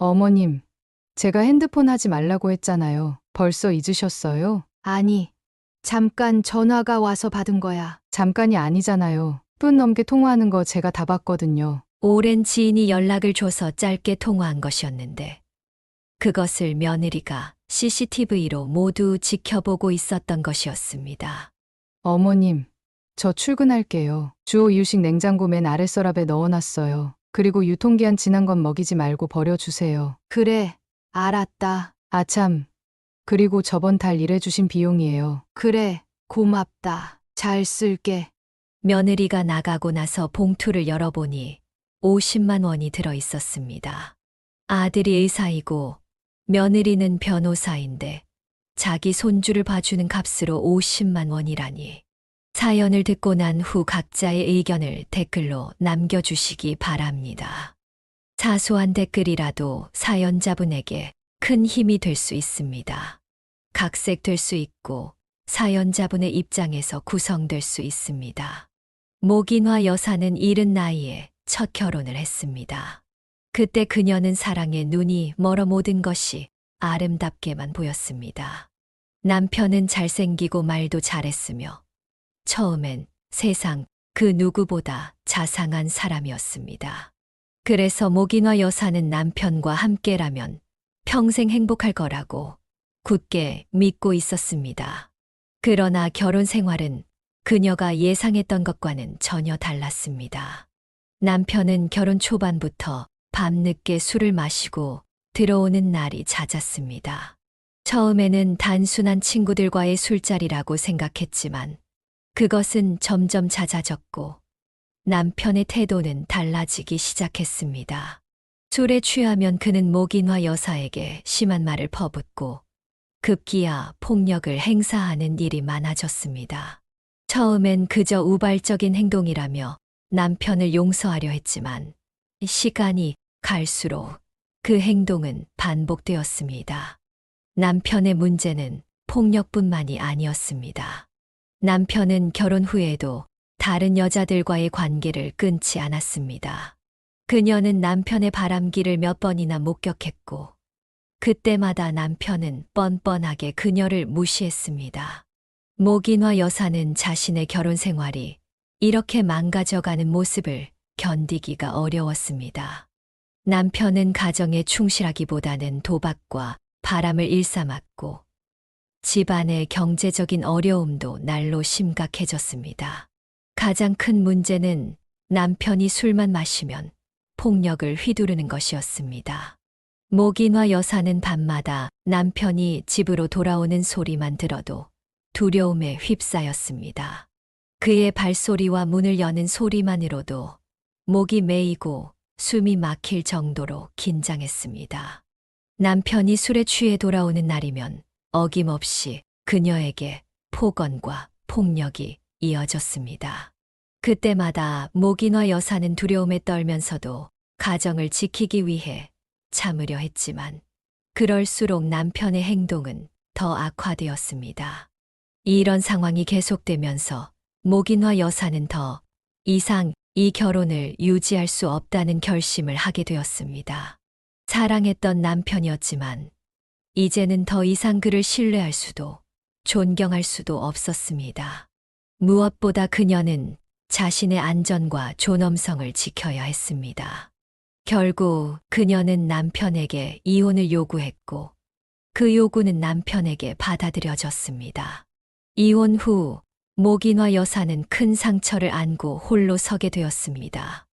어머님, 제가 핸드폰 하지 말라고 했잖아요. 벌써 잊으셨어요? 아니, 잠깐 전화가 와서 받은 거야. 잠깐이 아니잖아요. 10분 넘게 통화하는 거 제가 다 봤거든요. 오랜 지인이 연락을 줘서 짧게 통화한 것이었는데 그것을 며느리가 CCTV로 모두 지켜보고 있었던 것이었습니다. 어머님, 저 출근할게요. 주호 이유식 냉장고 맨 아래 서랍에 넣어놨어요. 그리고 유통기한 지난 건 먹이지 말고 버려주세요. 그래, 알았다. 아참, 그리고 저번 달 일해주신 비용이에요. 그래, 고맙다. 잘 쓸게. 며느리가 나가고 나서 봉투를 열어보니 50만 원이 들어 있었습니다. 아들이 의사이고 며느리는 변호사인데 자기 손주를 봐주는 값으로 50만 원이라니. 사연을 듣고 난 후 각자의 의견을 댓글로 남겨주시기 바랍니다. 사소한 댓글이라도 사연자분에게 큰 힘이 될 수 있습니다. 각색될 수 있고 사연자분의 입장에서 구성될 수 있습니다. 목인화 여사는 이른 나이에 첫 결혼을 했습니다. 그때 그녀는 사랑에 눈이 멀어 모든 것이 아름답게만 보였습니다. 남편은 잘생기고 말도 잘했으며 처음엔 세상 그 누구보다 자상한 사람이었습니다. 그래서 목인화 여사는 남편과 함께라면 평생 행복할 거라고 굳게 믿고 있었습니다. 그러나 결혼 생활은 그녀가 예상했던 것과는 전혀 달랐습니다. 남편은 결혼 초반부터 밤늦게 술을 마시고 들어오는 날이 잦았습니다. 처음에는 단순한 친구들과의 술자리라고 생각했지만 그것은 점점 잦아졌고 남편의 태도는 달라지기 시작했습니다. 술에 취하면 그는 목인화 여사에게 심한 말을 퍼붓고 급기야 폭력을 행사하는 일이 많아졌습니다. 처음엔 그저 우발적인 행동이라며 남편을 용서하려 했지만 시간이 갈수록 그 행동은 반복되었습니다. 남편의 문제는 폭력뿐만이 아니었습니다. 남편은 결혼 후에도 다른 여자들과의 관계를 끊지 않았습니다. 그녀는 남편의 바람기를 몇 번이나 목격했고 그때마다 남편은 뻔뻔하게 그녀를 무시했습니다. 목인화 여사는 자신의 결혼 생활이 이렇게 망가져가는 모습을 견디기가 어려웠습니다. 남편은 가정에 충실하기보다는 도박과 바람을 일삼았고 집안의 경제적인 어려움도 날로 심각해졌습니다. 가장 큰 문제는 남편이 술만 마시면 폭력을 휘두르는 것이었습니다. 목인화 여사는 밤마다 남편이 집으로 돌아오는 소리만 들어도 두려움에 휩싸였습니다. 그의 발소리와 문을 여는 소리만으로도 목이 메이고 숨이 막힐 정도로 긴장했습니다. 남편이 술에 취해 돌아오는 날이면 어김없이 그녀에게 폭언과 폭력이 이어졌습니다. 그때마다 목인화 여사는 두려움에 떨면서도 가정을 지키기 위해 참으려 했지만 그럴수록 남편의 행동은 더 악화되었습니다. 이런 상황이 계속되면서 목인화 여사는 더 이상 이 결혼을 유지할 수 없다는 결심을 하게 되었습니다. 사랑했던 남편이었지만 이제는 더 이상 그를 신뢰할 수도 존경할 수도 없었습니다. 무엇보다 그녀는 자신의 안전과 존엄성을 지켜야 했습니다. 결국 그녀는 남편에게 이혼을 요구했고 그 요구는 남편에게 받아들여졌습니다. 이혼 후 목인화 여사는 큰 상처를 안고 홀로 서게 되었습니다.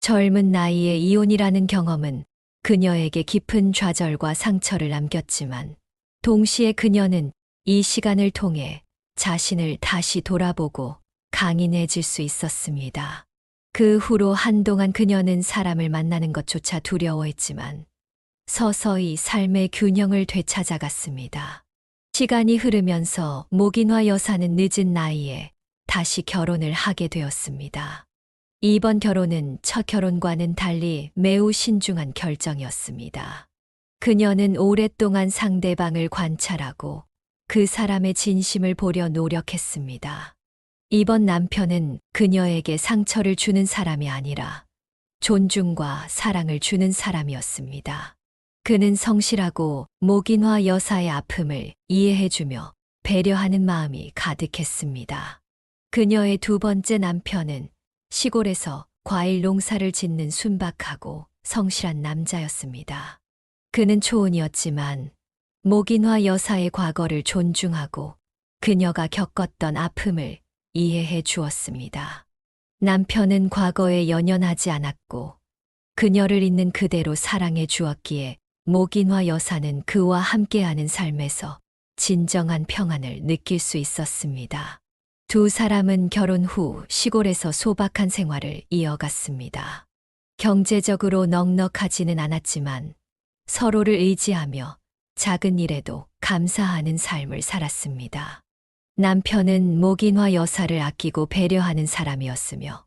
젊은 나이에 이혼이라는 경험은 그녀에게 깊은 좌절과 상처를 남겼지만 동시에 그녀는 이 시간을 통해 자신을 다시 돌아보고 강인해질 수 있었습니다. 그 후로 한동안 그녀는 사람을 만나는 것조차 두려워했지만 서서히 삶의 균형을 되찾아갔습니다. 시간이 흐르면서 목인화 여사는 늦은 나이에 다시 결혼을 하게 되었습니다. 이번 결혼은 첫 결혼과는 달리 매우 신중한 결정이었습니다. 그녀는 오랫동안 상대방을 관찰하고 그 사람의 진심을 보려 노력했습니다. 이번 남편은 그녀에게 상처를 주는 사람이 아니라 존중과 사랑을 주는 사람이었습니다. 그는 성실하고 목인화 여사의 아픔을 이해해주며 배려하는 마음이 가득했습니다. 그녀의 두 번째 남편은 시골에서 과일 농사를 짓는 순박하고 성실한 남자였습니다. 그는 초혼이었지만 목인화 여사의 과거를 존중하고 그녀가 겪었던 아픔을 이해해 주었습니다. 남편은 과거에 연연하지 않았고 그녀를 있는 그대로 사랑해 주었기에 목인화 여사는 그와 함께하는 삶에서 진정한 평안을 느낄 수 있었습니다. 두 사람은 결혼 후 시골에서 소박한 생활을 이어갔습니다. 경제적으로 넉넉하지는 않았지만 서로를 의지하며 작은 일에도 감사하는 삶을 살았습니다. 남편은 목인화 여사를 아끼고 배려하는 사람이었으며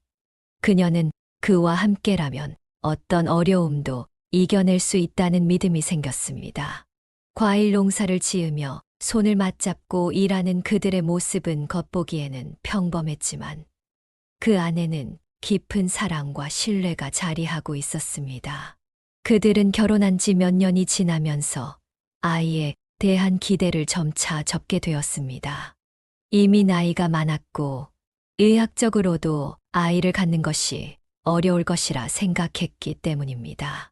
그녀는 그와 함께라면 어떤 어려움도 이겨낼 수 있다는 믿음이 생겼습니다. 과일 농사를 지으며 손을 맞잡고 일하는 그들의 모습은 겉보기에는 평범했지만 그 안에는 깊은 사랑과 신뢰가 자리하고 있었습니다. 그들은 결혼한 지 몇 년이 지나면서 아이에 대한 기대를 점차 접게 되었습니다. 이미 나이가 많았고 의학적으로도 아이를 갖는 것이 어려울 것이라 생각했기 때문입니다.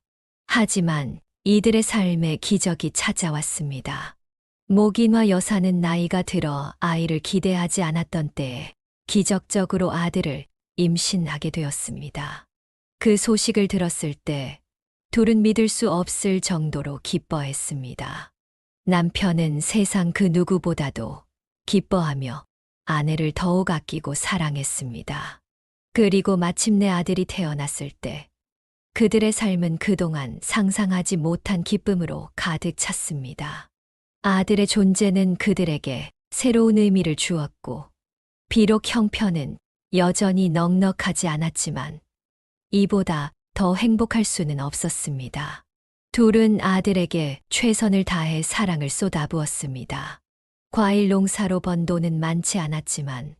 하지만 이들의 삶에 기적이 찾아왔습니다. 목인화 여사는 나이가 들어 아이를 기대하지 않았던 때에 기적적으로 아들을 임신하게 되었습니다. 그 소식을 들었을 때 둘은 믿을 수 없을 정도로 기뻐했습니다. 남편은 세상 그 누구보다도 기뻐하며 아내를 더욱 아끼고 사랑했습니다. 그리고 마침내 아들이 태어났을 때 그들의 삶은 그동안 상상하지 못한 기쁨으로 가득 찼습니다. 아들의 존재는 그들에게 새로운 의미를 주었고, 비록 형편은 여전히 넉넉하지 않았지만 이보다 더 행복할 수는 없었습니다. 둘은 아들에게 최선을 다해 사랑을 쏟아부었습니다. 과일 농사로 번 돈은 많지 않았지만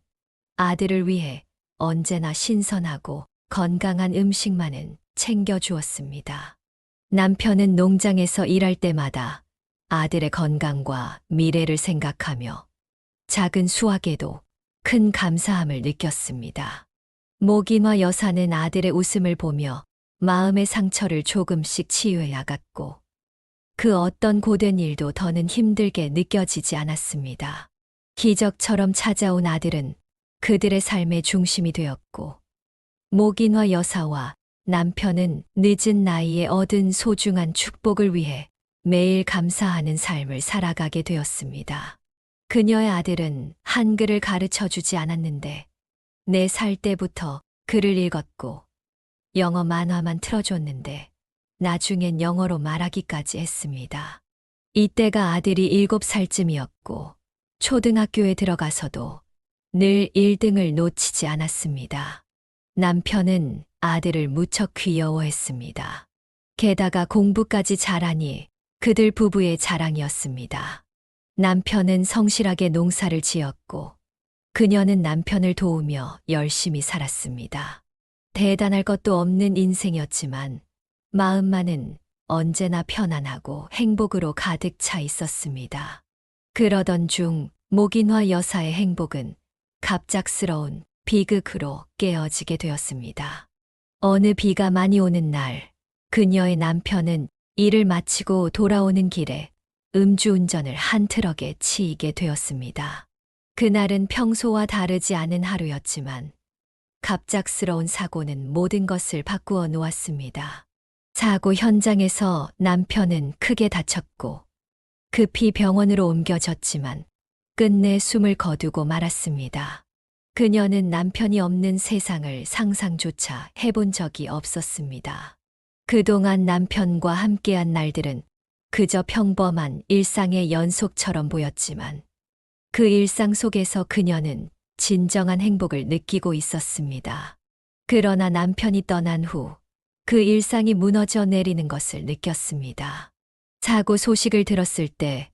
아들을 위해 언제나 신선하고 건강한 음식만은 챙겨주었습니다. 남편은 농장에서 일할 때마다 아들의 건강과 미래를 생각하며 작은 수확에도 큰 감사함을 느꼈습니다. 목인화 여사는 아들의 웃음을 보며 마음의 상처를 조금씩 치유해 나갔고 그 어떤 고된 일도 더는 힘들게 느껴지지 않았습니다. 기적처럼 찾아온 아들은 그들의 삶의 중심이 되었고 목인화 여사와 남편은 늦은 나이에 얻은 소중한 축복을 위해 매일 감사하는 삶을 살아가게 되었습니다. 그녀의 아들은 한글을 가르쳐 주지 않았는데 4살 때부터 글을 읽었고 영어 만화만 틀어줬는데 나중엔 영어로 말하기까지 했습니다. 이때가 아들이 7살쯤이었고 초등학교에 들어가서도 늘 1등을 놓치지 않았습니다. 남편은 아들을 무척 귀여워했습니다. 게다가 공부까지 잘하니 그들 부부의 자랑이었습니다. 남편은 성실하게 농사를 지었고 그녀는 남편을 도우며 열심히 살았습니다. 대단할 것도 없는 인생이었지만 마음만은 언제나 편안하고 행복으로 가득 차 있었습니다. 그러던 중 목인화 여사의 행복은 갑작스러운 비극으로 깨어지게 되었습니다. 어느 비가 많이 오는 날, 그녀의 남편은 일을 마치고 돌아오는 길에 음주운전을 한 트럭에 치이게 되었습니다. 그날은 평소와 다르지 않은 하루였지만 갑작스러운 사고는 모든 것을 바꾸어 놓았습니다. 사고 현장에서 남편은 크게 다쳤고 급히 병원으로 옮겨졌지만 끝내 숨을 거두고 말았습니다. 그녀는 남편이 없는 세상을 상상조차 해본 적이 없었습니다. 그동안 남편과 함께한 날들은 그저 평범한 일상의 연속처럼 보였지만 그 일상 속에서 그녀는 진정한 행복을 느끼고 있었습니다. 그러나 남편이 떠난 후 그 일상이 무너져 내리는 것을 느꼈습니다. 사고 소식을 들었을 때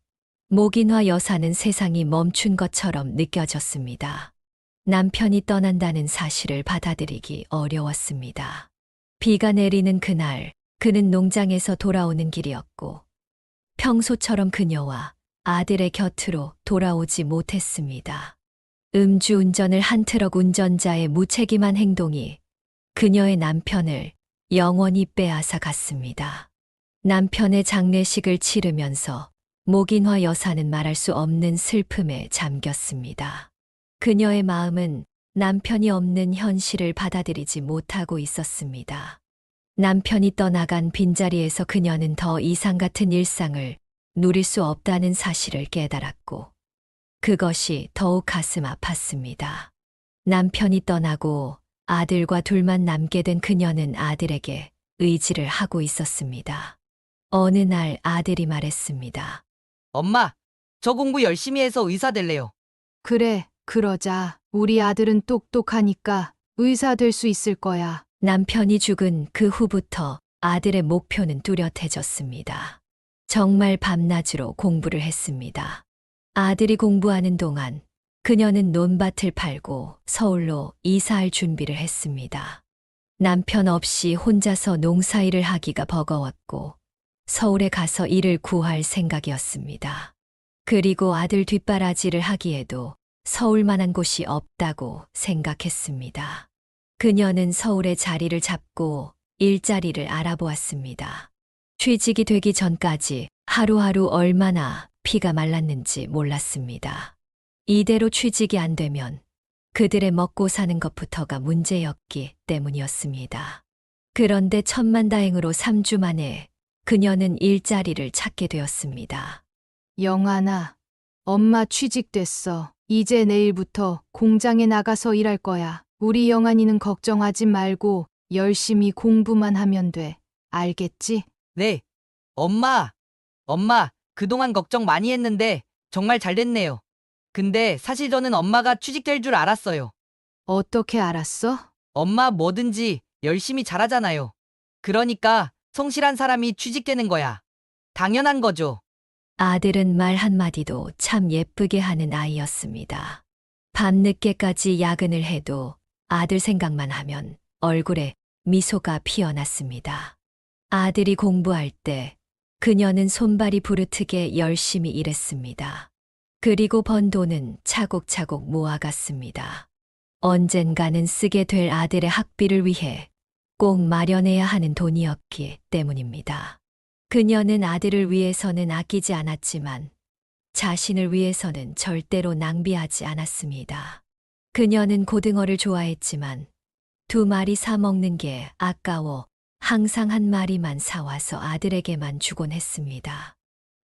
목인화 여사는 세상이 멈춘 것처럼 느껴졌습니다. 남편이 떠난다는 사실을 받아들이기 어려웠습니다. 비가 내리는 그날 그는 농장에서 돌아오는 길이었고 평소처럼 그녀와 아들의 곁으로 돌아오지 못했습니다. 음주운전을 한 트럭 운전자의 무책임한 행동이 그녀의 남편을 영원히 빼앗아 갔습니다. 남편의 장례식을 치르면서 목인화 여사는 말할 수 없는 슬픔에 잠겼습니다. 그녀의 마음은 남편이 없는 현실을 받아들이지 못하고 있었습니다. 남편이 떠나간 빈자리에서 그녀는 더 이상 같은 일상을 누릴 수 없다는 사실을 깨달았고, 그것이 더욱 가슴 아팠습니다. 남편이 떠나고 아들과 둘만 남게 된 그녀는 아들에게 의지를 하고 있었습니다. 어느 날 아들이 말했습니다. 엄마, 저 공부 열심히 해서 의사 될래요. 그래, 그러자. 우리 아들은 똑똑하니까 의사 될 수 있을 거야. 남편이 죽은 그 후부터 아들의 목표는 뚜렷해졌습니다. 정말 밤낮으로 공부를 했습니다. 아들이 공부하는 동안 그녀는 논밭을 팔고 서울로 이사할 준비를 했습니다. 남편 없이 혼자서 농사일을 하기가 버거웠고 서울에 가서 일을 구할 생각이었습니다. 그리고 아들 뒷바라지를 하기에도 서울만한 곳이 없다고 생각했습니다. 그녀는 서울에 자리를 잡고 일자리를 알아보았습니다. 취직이 되기 전까지 하루하루 얼마나 피가 말랐는지 몰랐습니다. 이대로 취직이 안 되면 그들의 먹고 사는 것부터가 문제였기 때문이었습니다. 그런데 천만다행으로 3주 만에 그녀는 일자리를 찾게 되었습니다. 영아나, 엄마 취직됐어. 이제 내일부터 공장에 나가서 일할 거야. 우리 영안이는 걱정하지 말고 열심히 공부만 하면 돼. 알겠지? 네. 엄마, 그동안 걱정 많이 했는데 정말 잘 됐네요. 근데 사실 저는 엄마가 취직될 줄 알았어요. 어떻게 알았어? 엄마 뭐든지 열심히 잘하잖아요. 그러니까 성실한 사람이 취직되는 거야. 당연한 거죠. 아들은 말 한마디도 참 예쁘게 하는 아이였습니다. 밤늦게까지 야근을 해도 아들 생각만 하면 얼굴에 미소가 피어났습니다. 아들이 공부할 때 그녀는 손발이 부르트게 열심히 일했습니다. 그리고 번 돈은 차곡차곡 모아갔습니다. 언젠가는 쓰게 될 아들의 학비를 위해 꼭 마련해야 하는 돈이었기 때문입니다. 그녀는 아들을 위해서는 아끼지 않았지만 자신을 위해서는 절대로 낭비하지 않았습니다. 그녀는 고등어를 좋아했지만 2마리 사 먹는 게 아까워 항상 1마리만 사와서 아들에게만 주곤 했습니다.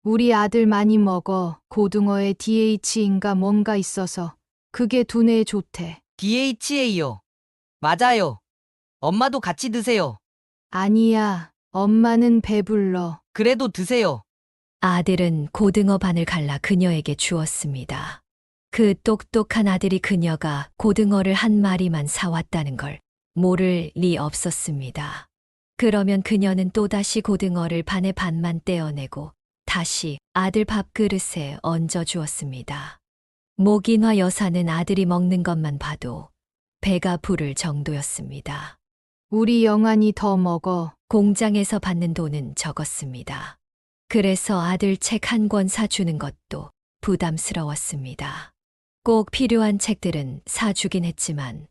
우리 아들 많이 먹어. 고등어에 DH인가 뭔가 있어서 그게 두뇌에 좋대. DHA요. 맞아요. 엄마도 같이 드세요. 아니야, 엄마는 배불러. 그래도 드세요. 아들은 고등어 반을 갈라 그녀에게 주었습니다. 그 똑똑한 아들이 그녀가 고등어를 1마리만 사왔다는 걸 모를 리 없었습니다. 그러면 그녀는 또다시 고등어를 반의 반만 떼어내고 다시 아들 밥그릇에 얹어 주었습니다. 목인화 여사는 아들이 먹는 것만 봐도 배가 부를 정도였습니다. 우리 영안이 더 먹어. 공장에서 받는 돈은 적었습니다. 그래서 아들 책 1권 사주는 것도 부담스러웠습니다. 꼭 필요한 책들은 사주긴 했지만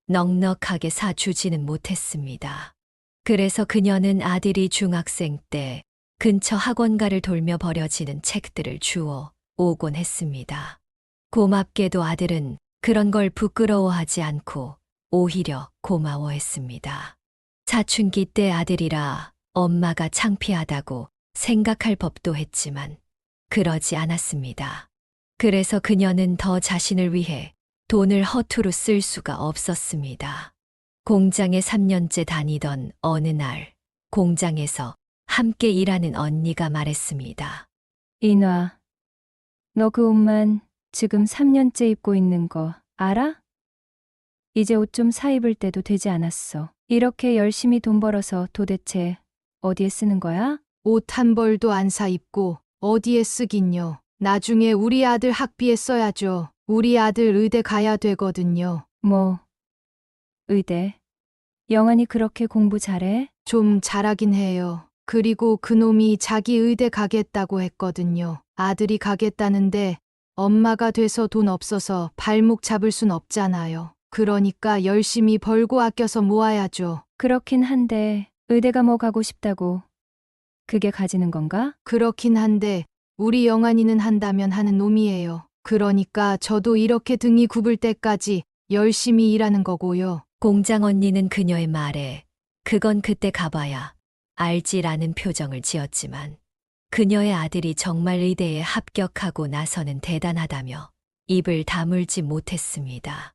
넉넉하게 사주지는 못했습니다. 그래서 그녀는 아들이 중학생 때 근처 학원가를 돌며 버려지는 책들을 주워 오곤 했습니다. 고맙게도 아들은 그런 걸 부끄러워하지 않고 오히려 고마워했습니다. 사춘기 때 아들이라 엄마가 창피하다고 생각할 법도 했지만 그러지 않았습니다. 그래서 그녀는 더 자신을 위해 돈을 허투루 쓸 수가 없었습니다. 공장에 3년째 다니던 어느 날 공장에서 함께 일하는 언니가 말했습니다. 인화, 너 그 옷만 지금 3년째 입고 있는 거 알아? 이제 옷 좀 사 입을 때도 되지 않았어. 이렇게 열심히 돈 벌어서 도대체 어디에 쓰는 거야? 옷 한 벌도 안 사 입고 어디에 쓰긴요. 나중에 우리 아들 학비에 써야죠. 우리 아들 의대 가야 되거든요. 뭐, 의대. 영환이 그렇게 공부 잘해? 좀 잘하긴 해요. 그리고 그놈이 자기 의대 가겠다고 했거든요. 아들이 가겠다는데 엄마가 돼서 돈 없어서 발목 잡을 순 없잖아요. 그러니까 열심히 벌고 아껴서 모아야죠. 그렇긴 한데 의대가 뭐 가고 싶다고 그게 가지는 건가? 그렇긴 한데 우리 영환이는 한다면 하는 놈이에요. 그러니까 저도 이렇게 등이 굽을 때까지 열심히 일하는 거고요. 공장 언니는 그녀의 말에 그건 그때 가봐야 알지라는 표정을 지었지만 그녀의 아들이 정말 의대에 합격하고 나서는 대단하다며 입을 다물지 못했습니다.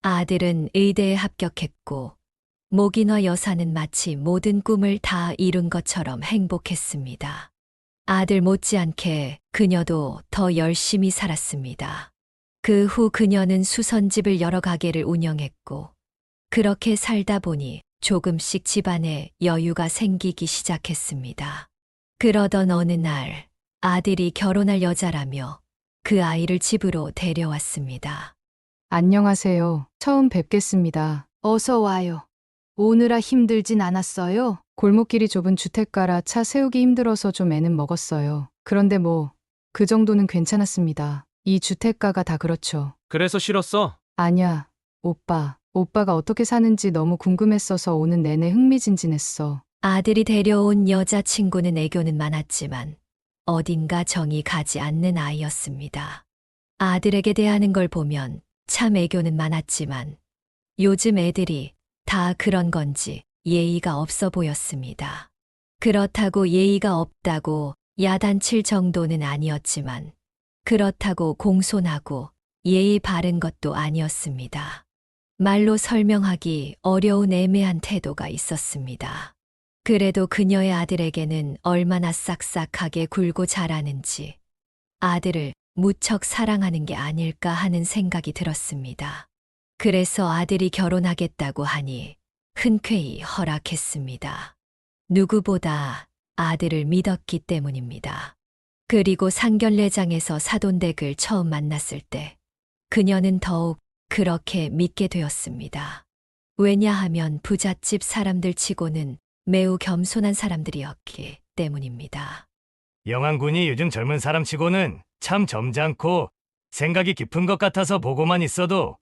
아들은 의대에 합격했고 목인화 여사는 마치 모든 꿈을 다 이룬 것처럼 행복했습니다. 아들 못지않게 그녀도 더 열심히 살았습니다. 그 후 그녀는 수선집을 여러 가게를 운영했고 그렇게 살다 보니 조금씩 집안에 여유가 생기기 시작했습니다. 그러던 어느 날 아들이 결혼할 여자라며 그 아이를 집으로 데려왔습니다. 안녕하세요. 처음 뵙겠습니다. 어서 와요. 오느라 힘들진 않았어요? 골목길이 좁은 주택가라 차 세우기 힘들어서 좀 애는 먹었어요. 그런데 뭐, 그 정도는 괜찮았습니다. 이 주택가가 다 그렇죠. 그래서 싫었어? 아냐, 오빠. 오빠가 어떻게 사는지 너무 궁금했어서 오는 내내 흥미진진했어. 아들이 데려온 여자친구는 애교는 많았지만 어딘가 정이 가지 않는 아이였습니다. 아들에게 대하는 걸 보면 참 애교는 많았지만 요즘 애들이 다 그런 건지 예의가 없어 보였습니다. 그렇다고 예의가 없다고 야단칠 정도는 아니었지만 그렇다고 공손하고 예의 바른 것도 아니었습니다. 말로 설명하기 어려운 애매한 태도가 있었습니다. 그래도 그녀의 아들에게는 얼마나 싹싹하게 굴고 자라는지 아들을 무척 사랑하는 게 아닐까 하는 생각이 들었습니다. 그래서 아들이 결혼하겠다고 하니 흔쾌히 허락했습니다. 누구보다 아들을 믿었기 때문입니다. 그리고 상견례장에서 사돈댁을 처음 만났을 때 그녀는 더욱 그렇게 믿게 되었습니다. 왜냐하면 부잣집 사람들 치고는 매우 겸손한 사람들이었기 때문입니다. 영환군이 요즘 젊은 사람치고는 참 점잖고 생각이 깊은 것 같아서 보고만 있어도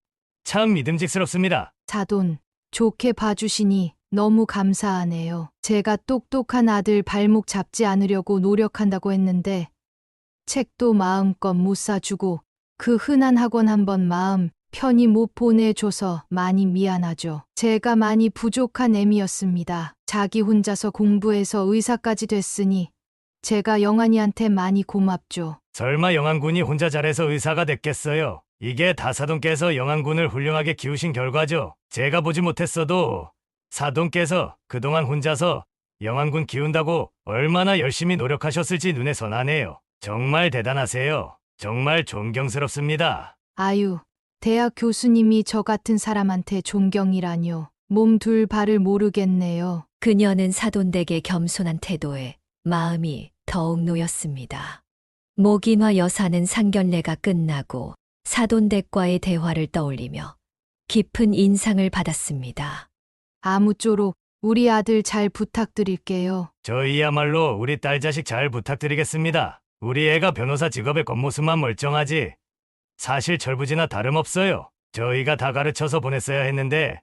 참 믿음직스럽습니다. 사돈, 좋게 봐주시니 너무 감사하네요. 제가 똑똑한 아들 발목 잡지 않으려고 노력한다고 했는데 책도 마음껏 못 사주고 그 흔한 학원 한번 마음 편히 못 보내줘서 많이 미안하죠. 제가 많이 부족한 애미였습니다. 자기 혼자서 공부해서 의사까지 됐으니 제가 영환이한테 많이 고맙죠. 설마 영환군이 혼자 잘해서 의사가 됐겠어요? 이게 다 사돈께서 영환군을 훌륭하게 키우신 결과죠. 제가 보지 못했어도 사돈께서 그동안 혼자서 영환군 키운다고 얼마나 열심히 노력하셨을지 눈에 선하네요. 정말 대단하세요. 정말 존경스럽습니다. 아유, 대학 교수님이 저 같은 사람한테 존경이라뇨. 몸 둘 바를 모르겠네요. 그녀는 사돈댁의 겸손한 태도에 마음이 더욱 놓였습니다. 목인화 여사는 상견례가 끝나고 사돈댁과의 대화를 떠올리며 깊은 인상을 받았습니다. 아무쪼록 우리 아들 잘 부탁드릴게요. 저희야말로 우리 딸 자식 잘 부탁드리겠습니다. 우리 애가 변호사 직업의 겉모습만 멀쩡하지 사실 철부지나 다름없어요. 저희가 다 가르쳐서 보냈어야 했는데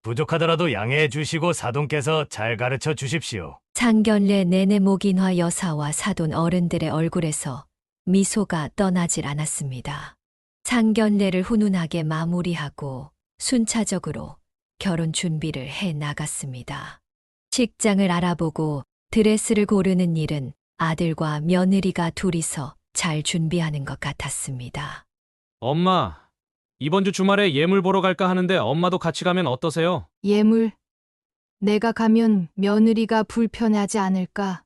부족하더라도 양해해 주시고 사돈께서 잘 가르쳐 주십시오. 상견례 내내 목인화 여사와 사돈 어른들의 얼굴에서 미소가 떠나질 않았습니다. 상견례를 훈훈하게 마무리하고 순차적으로 결혼 준비를 해 나갔습니다. 식장을 알아보고 드레스를 고르는 일은 아들과 며느리가 둘이서 잘 준비하는 것 같았습니다. 엄마, 이번 주 주말에 예물 보러 갈까 하는데 엄마도 같이 가면 어떠세요? 예물. 내가 가면 며느리가 불편하지 않을까?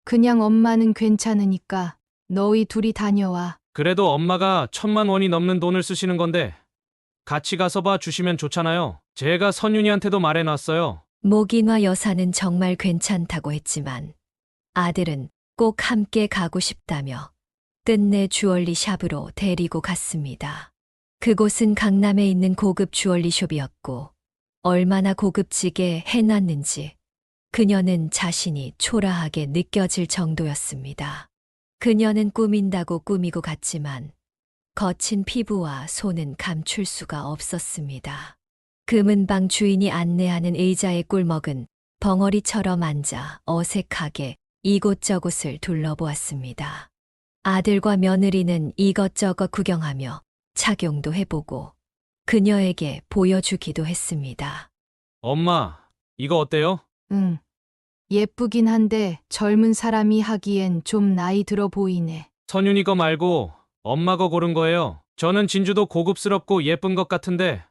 그냥 엄마는 괜찮으니까 너희 둘이 다녀와. 그래도 엄마가 1,000만 원이 넘는 돈을 쓰시는 건데 같이 가서 봐 주시면 좋잖아요. 제가 선윤이한테도 말해놨어요. 목인화 여사는 정말 괜찮다고 했지만 아들은 꼭 함께 가고 싶다며 끝내 주얼리 샵으로 데리고 갔습니다. 그곳은 강남에 있는 고급 주얼리 숍이었고 얼마나 고급지게 해놨는지 그녀는 자신이 초라하게 느껴질 정도였습니다. 그녀는 꾸민다고 꾸미고 갔지만 거친 피부와 손은 감출 수가 없었습니다. 금은방 주인이 안내하는 의자의 꿀먹은 벙어리처럼 앉아 어색하게 이곳저곳을 둘러보았습니다. 아들과 며느리는 이것저것 구경하며 착용도 해보고 그녀에게 보여주기도 했습니다. 엄마, 이거 어때요? 응. 예쁘긴 한데 젊은 사람이 하기엔 좀 나이 들어 보이네. 선윤이 거 말고 엄마 거 고른 거예요. 저는 진주도 고급스럽고 예쁜 것 같은데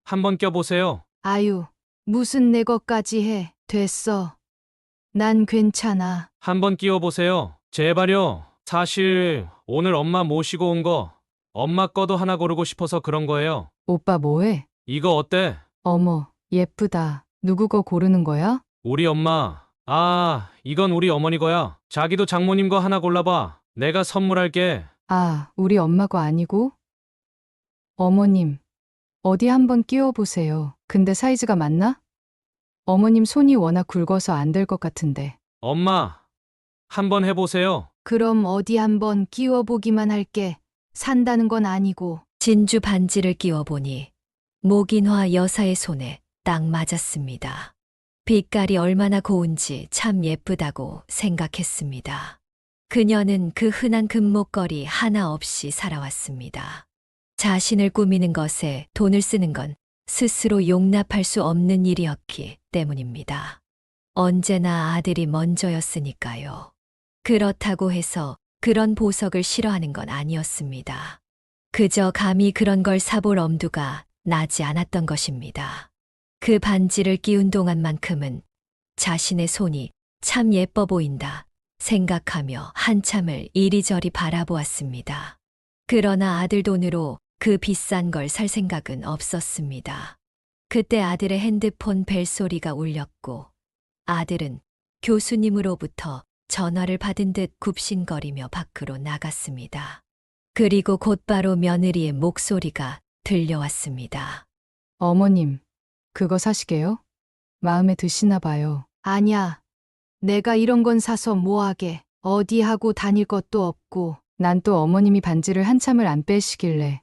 한번 껴보세요. 아유, 무슨 내 것까지 해. 됐어. 난 괜찮아. 한번 끼워보세요. 제발요. 사실 오늘 엄마 모시고 온 거 엄마 거도 하나 고르고 싶어서 그런 거예요. 오빠 뭐해? 이거 어때? 어머, 예쁘다. 누구 거 고르는 거야? 우리 엄마. 아, 이건 우리 어머니 거야. 자기도 장모님 거 하나 골라봐. 내가 선물할게. 아, 우리 엄마 거 아니고? 어머님, 어디 한번 끼워보세요. 근데 사이즈가 맞나? 어머님 손이 워낙 굵어서 안 될 것 같은데. 엄마, 한번 해보세요. 그럼 어디 한번 끼워보기만 할게. 산다는 건 아니고. 진주 반지를 끼워보니 목인화 여사의 손에 딱 맞았습니다. 빛깔이 얼마나 고운지 참 예쁘다고 생각했습니다. 그녀는 그 흔한 금목걸이 하나 없이 살아왔습니다. 자신을 꾸미는 것에 돈을 쓰는 건 스스로 용납할 수 없는 일이었기 때문입니다. 언제나 아들이 먼저였으니까요. 그렇다고 해서 그런 보석을 싫어하는 건 아니었습니다. 그저 감히 그런 걸 사볼 엄두가 나지 않았던 것입니다. 그 반지를 끼운 동안만큼은 자신의 손이 참 예뻐 보인다 생각하며 한참을 이리저리 바라보았습니다. 그러나 아들 돈으로 그 비싼 걸 살 생각은 없었습니다. 그때 아들의 핸드폰 벨소리가 울렸고 아들은 교수님으로부터 전화를 받은 듯 굽신거리며 밖으로 나갔습니다. 그리고 곧바로 며느리의 목소리가 들려왔습니다. 어머님, 그거 사시게요? 마음에 드시나 봐요. 아냐. 내가 이런 건 사서 뭐하게. 어디 하고 다닐 것도 없고. 난 또 어머님이 반지를 한참을 안 빼시길래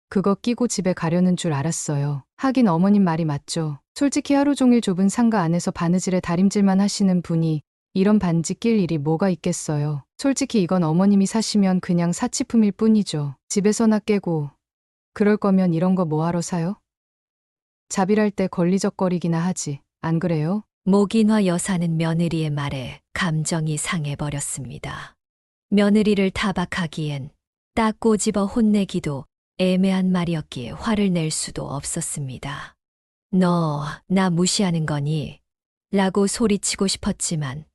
그거 끼고 집에 가려는 줄 알았어요. 하긴 어머님 말이 맞죠. 솔직히 하루 종일 좁은 상가 안에서 바느질에 다림질만 하시는 분이 이런 반지 낄 일이 뭐가 있겠어요. 솔직히 이건 어머님이 사시면 그냥 사치품일 뿐이죠. 집에서나 깨고 그럴 거면 이런 거 뭐하러 사요? 자빌할 때 걸리적거리기나 하지. 안 그래요? 목인화 여사는 며느리의 말에 감정이 상해버렸습니다. 며느리를 타박하기엔 딱 꼬집어 혼내기도 애매한 말이었기에 화를 낼 수도 없었습니다. 너, 나 무시하는 거니? 라고 소리치고 싶었지만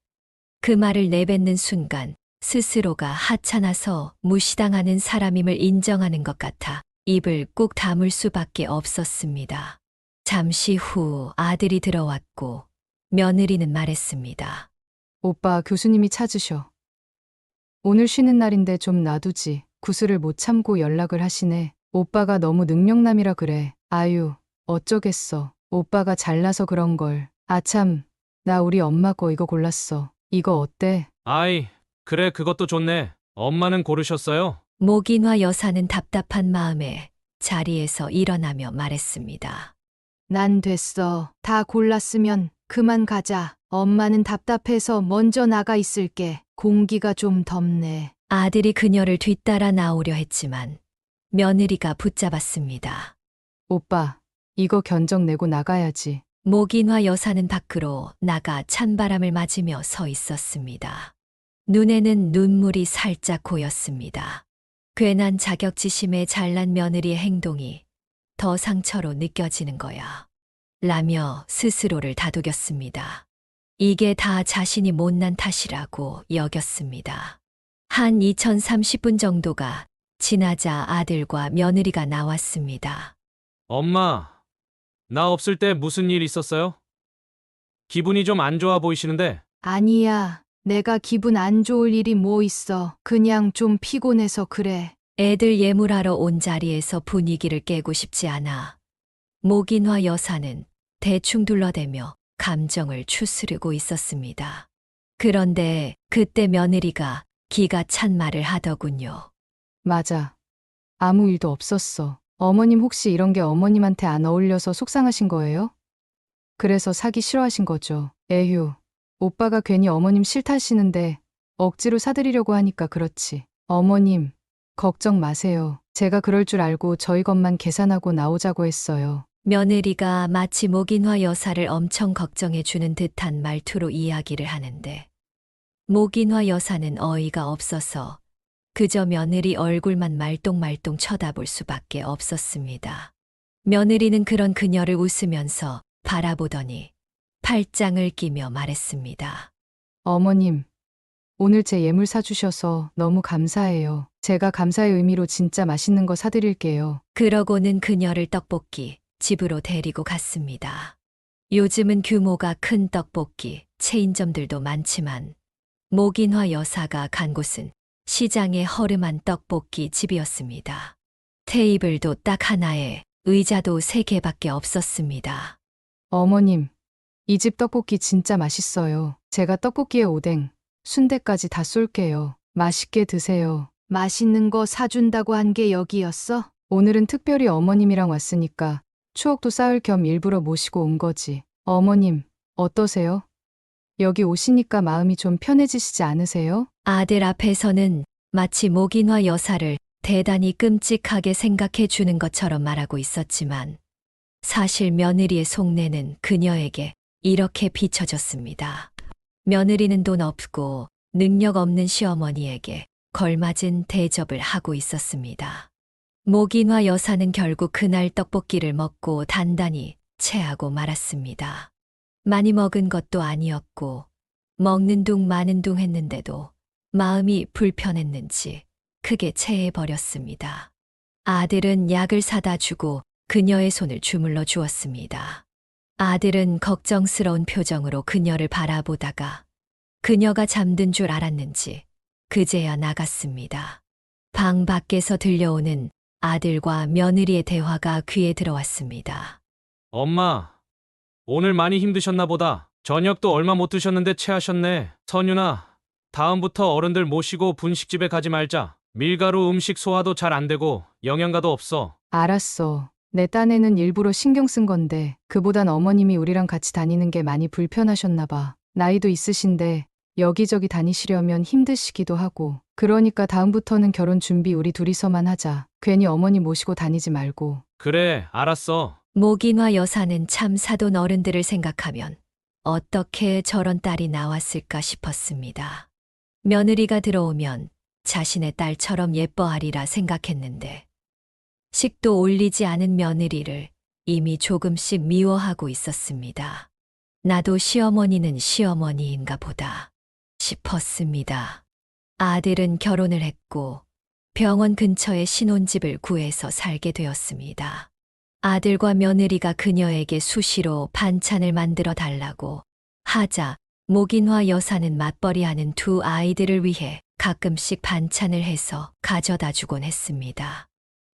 그 말을 내뱉는 순간 스스로가 하찮아서 무시당하는 사람임을 인정하는 것 같아 입을 꾹 다물 수밖에 없었습니다. 잠시 후 아들이 들어왔고 며느리는 말했습니다. 오빠 교수님이 찾으셔. 오늘 쉬는 날인데 좀 놔두지. 구슬을 못 참고 연락을 하시네. 오빠가 너무 능력남이라 그래. 아유, 어쩌겠어. 오빠가 잘나서 그런 걸. 아참, 나 우리 엄마 거 이거 골랐어. 이거 어때? 아이, 그래, 그것도 좋네. 엄마는 고르셨어요? 목인화 여사는 답답한 마음에 자리에서 일어나며 말했습니다. 난 됐어. 다 골랐으면 그만 가자. 엄마는 답답해서 먼저 나가 있을게. 공기가 좀 덥네. 아들이 그녀를 뒤따라 나오려 했지만 며느리가 붙잡았습니다. 오빠, 이거 견적 내고 나가야지. 목인화 여사는 밖으로 나가 찬바람을 맞으며 서 있었습니다. 눈에는 눈물이 살짝 고였습니다. 괜한 자격지심에 잘난 며느리의 행동이 더 상처로 느껴지는 거야. 라며 스스로를 다독였습니다. 이게 다 자신이 못난 탓이라고 여겼습니다. 한 2030분 정도가 지나자 아들과 며느리가 나왔습니다. 엄마, 나 없을 때 무슨 일 있었어요? 기분이 좀 안 좋아 보이시는데. 아니야. 내가 기분 안 좋을 일이 뭐 있어. 그냥 좀 피곤해서 그래. 애들 예물하러 온 자리에서 분위기를 깨고 싶지 않아 목인화 여사는 대충 둘러대며 감정을 추스르고 있었습니다. 그런데 그때 며느리가 기가 찬 말을 하더군요. 맞아. 아무 일도 없었어. 어머님 혹시 이런 게 어머님한테 안 어울려서 속상하신 거예요? 그래서 사기 싫어하신 거죠. 에휴. 오빠가 괜히 어머님 싫다시는데 억지로 사드리려고 하니까 그렇지. 어머님, 걱정 마세요. 제가 그럴 줄 알고 저희 것만 계산하고 나오자고 했어요. 며느리가 마치 목인화 여사를 엄청 걱정해 주는 듯한 말투로 이야기를 하는데 목인화 여사는 어이가 없어서 그저 며느리 얼굴만 말똥말똥 쳐다볼 수밖에 없었습니다. 며느리는 그런 그녀를 웃으면서 바라보더니 팔짱을 끼며 말했습니다. 어머님, 오늘 제 예물 사주셔서 너무 감사해요. 제가 감사의 의미로 진짜 맛있는 거 사드릴게요. 그러고는 그녀를 떡볶이 집으로 데리고 갔습니다. 요즘은 규모가 큰 떡볶이 체인점들도 많지만 목인화 여사가 간 곳은 시장의 허름한 떡볶이 집이었습니다. 테이블도 딱 하나에 의자도 3개밖에 없었습니다. 어머님, 이 집 떡볶이 진짜 맛있어요. 제가 떡볶이에 오뎅, 순대까지 다 쏠게요. 맛있게 드세요. 맛있는 거 사준다고 한 게 여기였어? 오늘은 특별히 어머님이랑 왔으니까 추억도 쌓을 겸 일부러 모시고 온 거지. 어머님, 어떠세요? 여기 오시니까 마음이 좀 편해지시지 않으세요? 아들 앞에서는 마치 목인화 여사를 대단히 끔찍하게 생각해 주는 것처럼 말하고 있었지만 사실 며느리의 속내는 그녀에게 이렇게 비춰졌습니다. 며느리는 돈 없고 능력 없는 시어머니에게 걸맞은 대접을 하고 있었습니다. 목인화 여사는 결국 그날 떡볶이를 먹고 단단히 체하고 말았습니다. 많이 먹은 것도 아니었고 먹는 둥 마는 둥 했는데도 마음이 불편했는지 크게 체해버렸습니다. 아들은 약을 사다 주고 그녀의 손을 주물러 주었습니다. 아들은 걱정스러운 표정으로 그녀를 바라보다가 그녀가 잠든 줄 알았는지 그제야 나갔습니다. 방 밖에서 들려오는 아들과 며느리의 대화가 귀에 들어왔습니다. 엄마, 오늘 많이 힘드셨나 보다. 저녁도 얼마 못 드셨는데 체하셨네. 선윤아, 다음부터 어른들 모시고 분식집에 가지 말자. 밀가루 음식 소화도 잘 안 되고 영양가도 없어. 알았어. 내 딴에는 일부러 신경 쓴 건데 그보단 어머님이 우리랑 같이 다니는 게 많이 불편하셨나 봐. 나이도 있으신데 여기저기 다니시려면 힘드시기도 하고. 그러니까 다음부터는 결혼 준비 우리 둘이서만 하자. 괜히 어머니 모시고 다니지 말고. 그래, 알았어. 목인화 여사는 참 사돈 어른들을 생각하면 어떻게 저런 딸이 나왔을까 싶었습니다. 며느리가 들어오면 자신의 딸처럼 예뻐하리라 생각했는데 식도 올리지 않은 며느리를 이미 조금씩 미워하고 있었습니다. 나도 시어머니는 시어머니인가 보다 싶었습니다. 아들은 결혼을 했고 병원 근처에 신혼집을 구해서 살게 되었습니다. 아들과 며느리가 그녀에게 수시로 반찬을 만들어 달라고 하자 목인화 여사는 맞벌이하는 두 아이들을 위해 가끔씩 반찬을 해서 가져다 주곤 했습니다.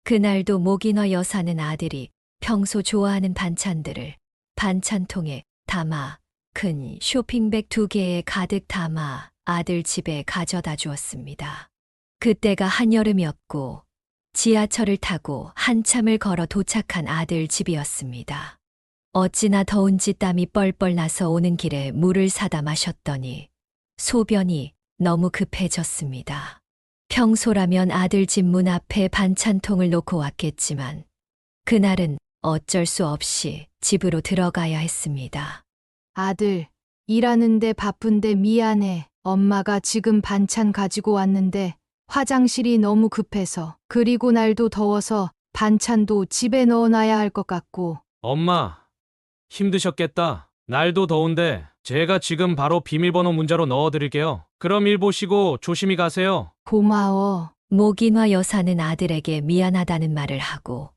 그날도 목인화 여사는 아들이 평소 좋아하는 반찬들을 반찬통에 담아 큰 쇼핑백 2개에 가득 담아 아들 집에 가져다 주었습니다. 그때가 한여름이었고 지하철을 타고 한참을 걸어 도착한 아들 집이었습니다. 어찌나 더운지 땀이 뻘뻘 나서 오는 길에 물을 사다 마셨더니 소변이 너무 급해졌습니다. 평소라면 아들 집 문 앞에 반찬통을 놓고 왔겠지만 그날은 어쩔 수 없이 집으로 들어가야 했습니다. 아들, 일하는데 바쁜데 미안해. 엄마가 지금 반찬 가지고 왔는데 화장실이 너무 급해서 그리고 날도 더워서 반찬도 집에 넣어놔야 할 것 같고. 엄마, 힘드셨겠다. 날도 더운데 제가 지금 바로 비밀번호 문자로 넣어드릴게요. 그럼 일 보시고 조심히 가세요. 고마워. 목인화 여사는 아들에게 미안하다는 말을 하고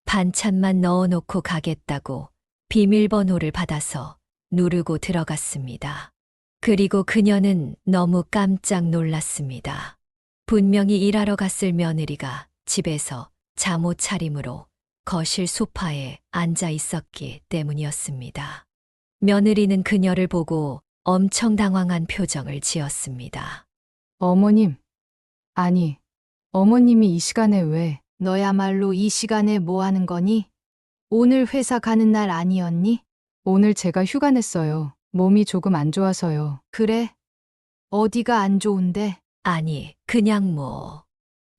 반찬만 넣어놓고 가겠다고 비밀번호를 받아서 누르고 들어갔습니다. 그리고 그녀는 너무 깜짝 놀랐습니다. 분명히 일하러 갔을 며느리가 집에서 잠옷 차림으로 거실 소파에 앉아 있었기 때문이었습니다. 며느리는 그녀를 보고 엄청 당황한 표정을 지었습니다. 어머님. 아니, 어머님이 이 시간에 왜? 너야말로 이 시간에 뭐 하는 거니? 오늘 회사 가는 날 아니었니? 오늘 제가 휴가 냈어요. 몸이 조금 안 좋아서요. 그래? 어디가 안 좋은데? 아니, 그냥 뭐.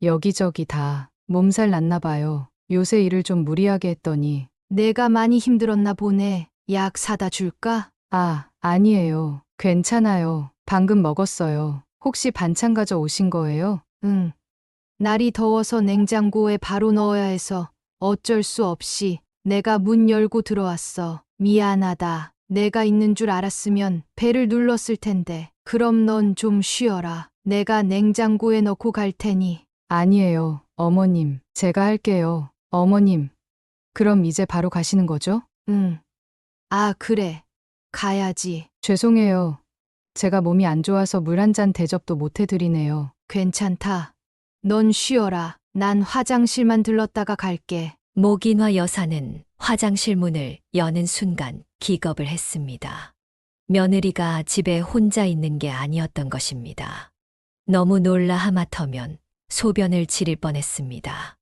여기저기 다 몸살 났나 봐요. 요새 일을 좀 무리하게 했더니. 내가 많이 힘들었나 보네. 약 사다 줄까? 아, 아니에요. 괜찮아요. 방금 먹었어요. 혹시 반찬 가져 오신 거예요? 응. 날이 더워서 냉장고에 바로 넣어야 해서 어쩔 수 없이 내가 문 열고 들어왔어. 미안하다. 내가 있는 줄 알았으면 배를 눌렀을 텐데. 그럼 넌 좀 쉬어라. 내가 냉장고에 넣고 갈 테니. 아니에요. 어머님, 제가 할게요. 어머님, 그럼 이제 바로 가시는 거죠? 응. 아, 그래. 가야지. 죄송해요. 제가 몸이 안 좋아서 물 한 잔 대접도 못 해드리네요. 괜찮다. 넌 쉬어라. 난 화장실만 들렀다가 갈게. 목인화 여사는 화장실 문을 여는 순간 기겁을 했습니다. 며느리가 집에 혼자 있는 게 아니었던 것입니다. 너무 놀라 하마터면 소변을 지릴 뻔했습니다.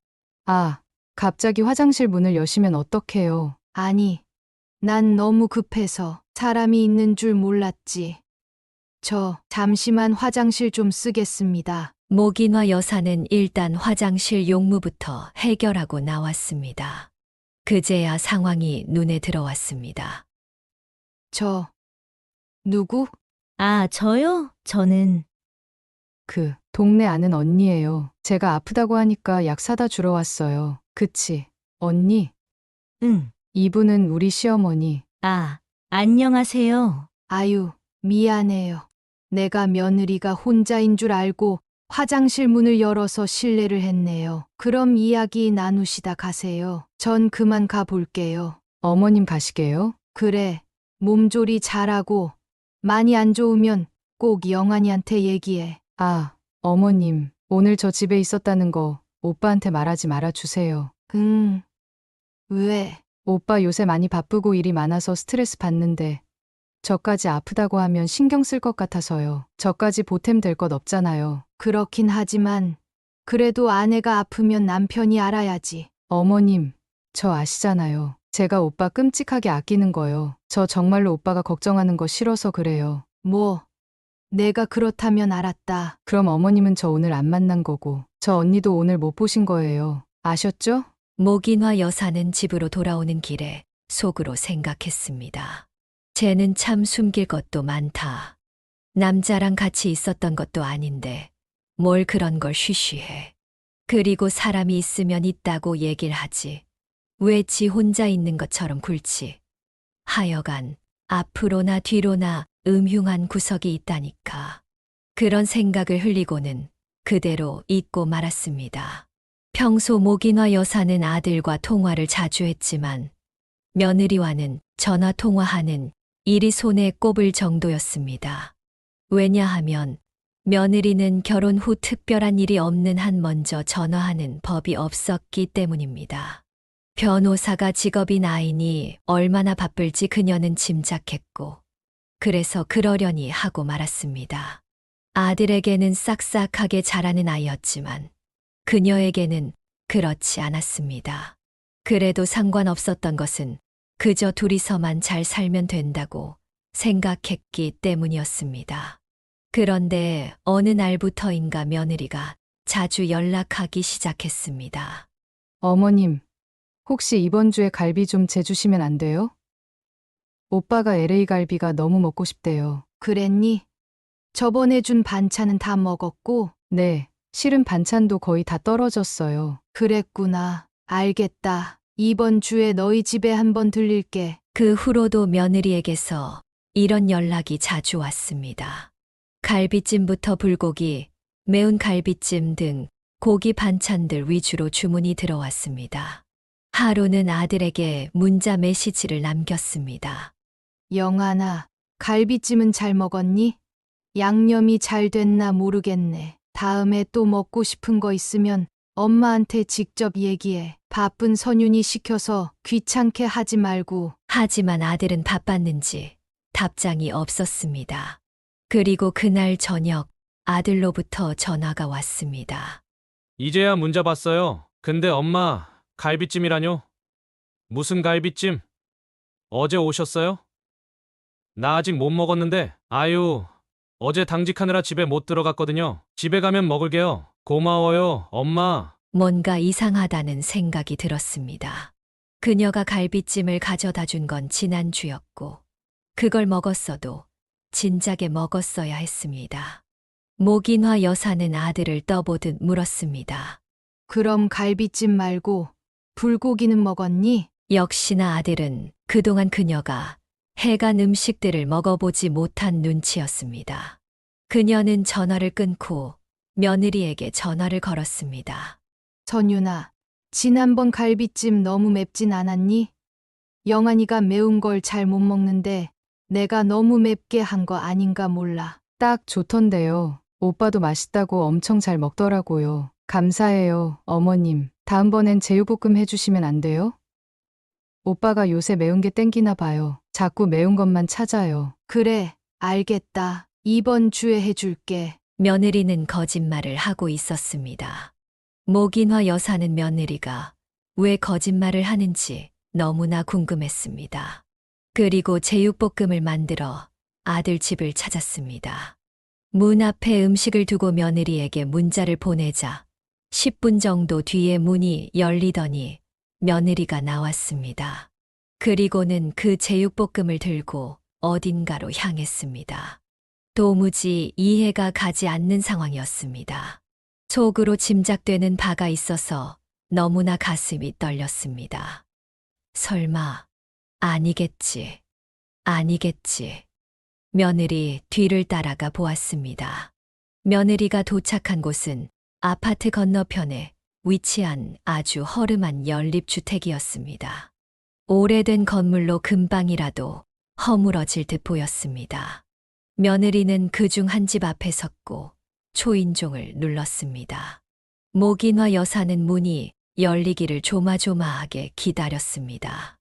아, 갑자기 화장실 문을 여시면 어떡해요? 아니, 난 너무 급해서 사람이 있는 줄 몰랐지. 저 잠시만 화장실 좀 쓰겠습니다. 목인화 여사는 일단 화장실 용무부터 해결하고 나왔습니다. 그제야 상황이 눈에 들어왔습니다. 저 누구? 아, 저요? 저는 그, 동네 아는 언니예요. 제가 아프다고 하니까 약 사다 주러 왔어요. 그치? 언니? 응. 이분은 우리 시어머니. 아, 안녕하세요. 아유, 미안해요. 내가 며느리가 혼자인 줄 알고 화장실 문을 열어서 실례를 했네요. 그럼 이야기 나누시다 가세요. 전 그만 가볼게요. 어머님 가시게요? 그래, 몸조리 잘하고 많이 안 좋으면 꼭 영환이한테 얘기해. 아, 어머님, 오늘 저 집에 있었다는 거 오빠한테 말하지 말아주세요. 응. 왜? 오빠 요새 많이 바쁘고 일이 많아서 스트레스 받는데 저까지 아프다고 하면 신경 쓸 것 같아서요. 저까지 보탬 될 것 없잖아요. 그렇긴 하지만 그래도 아내가 아프면 남편이 알아야지. 어머님, 저 아시잖아요. 제가 오빠 끔찍하게 아끼는 거요. 저 정말로 오빠가 걱정하는 거 싫어서 그래요. 뭐, 내가 그렇다면 알았다. 그럼 어머님은 저 오늘 안 만난 거고 저 언니도 오늘 못 보신 거예요. 아셨죠? 목인화 여사는 집으로 돌아오는 길에 속으로 생각했습니다. 쟤는 참 숨길 것도 많다. 남자랑 같이 있었던 것도 아닌데 뭘 그런 걸 쉬쉬해. 그리고 사람이 있으면 있다고 얘기를 하지. 왜 지 혼자 있는 것처럼 굴지. 하여간 앞으로나 뒤로나 음흉한 구석이 있다니까. 그런 생각을 흘리고는 그대로 잊고 말았습니다. 평소 목인화 여사는 아들과 통화를 자주 했지만 며느리와는 전화 통화하는 일이 손에 꼽을 정도였습니다. 왜냐하면 며느리는 결혼 후 특별한 일이 없는 한 먼저 전화하는 법이 없었기 때문입니다. 변호사가 직업이 나이니 얼마나 바쁠지 그녀는 짐작했고 그래서 그러려니 하고 말았습니다. 아들에게는 싹싹하게 자라는 아이였지만 그녀에게는 그렇지 않았습니다. 그래도 상관없었던 것은 그저 둘이서만 잘 살면 된다고 생각했기 때문이었습니다. 그런데 어느 날부터인가 며느리가 자주 연락하기 시작했습니다. 어머님, 혹시 이번 주에 갈비 좀 재주시면 안 돼요? 오빠가 LA 갈비가 너무 먹고 싶대요. 그랬니? 저번에 준 반찬은 다 먹었고, 네, 실은 반찬도 거의 다 떨어졌어요. 그랬구나. 알겠다. 이번 주에 너희 집에 한번 들릴게. 그 후로도 며느리에게서 이런 연락이 자주 왔습니다. 갈비찜부터 불고기, 매운 갈비찜 등 고기 반찬들 위주로 주문이 들어왔습니다. 하루는 아들에게 문자 메시지를 남겼습니다. 영환아, 갈비찜은 잘 먹었니? 양념이 잘 됐나 모르겠네. 다음에 또 먹고 싶은 거 있으면 엄마한테 직접 얘기해. 바쁜 선윤이 시켜서 귀찮게 하지 말고. 하지만 아들은 바빴는지 답장이 없었습니다. 그리고 그날 저녁 아들로부터 전화가 왔습니다. 이제야 문자 봤어요. 근데 엄마, 갈비찜이라뇨? 무슨 갈비찜? 어제 오셨어요? 나 아직 못 먹었는데. 아유, 어제 당직하느라 집에 못 들어갔거든요. 집에 가면 먹을게요. 고마워요, 엄마. 뭔가 이상하다는 생각이 들었습니다. 그녀가 갈비찜을 가져다 준 건 지난주였고, 그걸 먹었어도 진작에 먹었어야 했습니다. 모긴화 여사는 아들을 떠보듯 물었습니다. 그럼 갈비찜 말고 불고기는 먹었니? 역시나 아들은 그동안 그녀가 해간 음식들을 먹어보지 못한 눈치였습니다. 그녀는 전화를 끊고 며느리에게 전화를 걸었습니다. 선윤아, 지난번 갈비찜 너무 맵진 않았니? 영환이가 매운 걸 잘 못 먹는데 내가 너무 맵게 한 거 아닌가 몰라. 딱 좋던데요. 오빠도 맛있다고 엄청 잘 먹더라고요. 감사해요, 어머님. 다음번엔 제육볶음 해주시면 안 돼요? 오빠가 요새 매운 게 땡기나 봐요. 자꾸 매운 것만 찾아요. 그래, 알겠다. 이번 주에 해줄게. 며느리는 거짓말을 하고 있었습니다. 모긴화 여사는 며느리가 왜 거짓말을 하는지 너무나 궁금했습니다. 그리고 제육볶음을 만들어 아들 집을 찾았습니다. 문 앞에 음식을 두고 며느리에게 문자를 보내자 10분 정도 뒤에 문이 열리더니 며느리가 나왔습니다. 그리고는 그 제육볶음을 들고 어딘가로 향했습니다. 도무지 이해가 가지 않는 상황이었습니다. 속으로 짐작되는 바가 있어서 너무나 가슴이 떨렸습니다. 설마, 아니겠지, 아니겠지. 며느리 뒤를 따라가 보았습니다. 며느리가 도착한 곳은 아파트 건너편에 위치한 아주 허름한 연립주택이었습니다. 오래된 건물로 금방이라도 허물어질 듯 보였습니다. 며느리는 그중 한 집 앞에 섰고 초인종을 눌렀습니다. 모긴화 여사는 문이 열리기를 조마조마하게 기다렸습니다.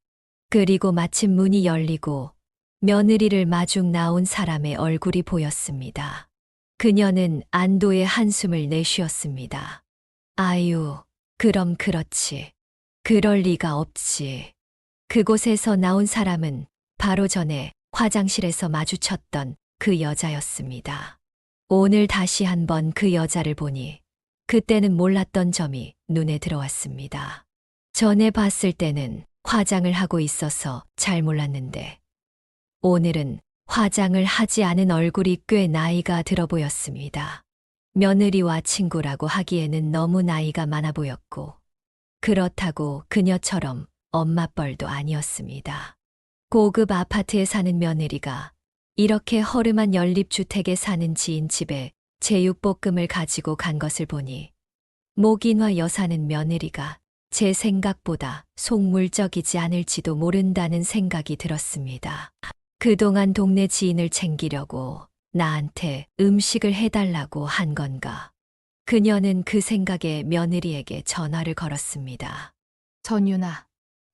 그리고 마침 문이 열리고 며느리를 마중 나온 사람의 얼굴이 보였습니다. 그녀는 안도의 한숨을 내쉬었습니다. 아유, 그럼 그렇지. 그럴 리가 없지. 그곳에서 나온 사람은 바로 전에 화장실에서 마주쳤던 그 여자였습니다. 오늘 다시 한번 그 여자를 보니 그때는 몰랐던 점이 눈에 들어왔습니다. 전에 봤을 때는 화장을 하고 있어서 잘 몰랐는데 오늘은 화장을 하지 않은 얼굴이 꽤 나이가 들어 보였습니다. 며느리와 친구라고 하기에는 너무 나이가 많아 보였고 그렇다고 그녀처럼 엄마뻘도 아니었습니다. 고급 아파트에 사는 며느리가 이렇게 허름한 연립주택에 사는 지인 집에 제육볶음을 가지고 간 것을 보니 모긴화 여사는 며느리가 제 생각보다 속물적이지 않을지도 모른다는 생각이 들었습니다. 그동안 동네 지인을 챙기려고 나한테 음식을 해달라고 한 건가? 그녀는 그 생각에 며느리에게 전화를 걸었습니다. 선윤아,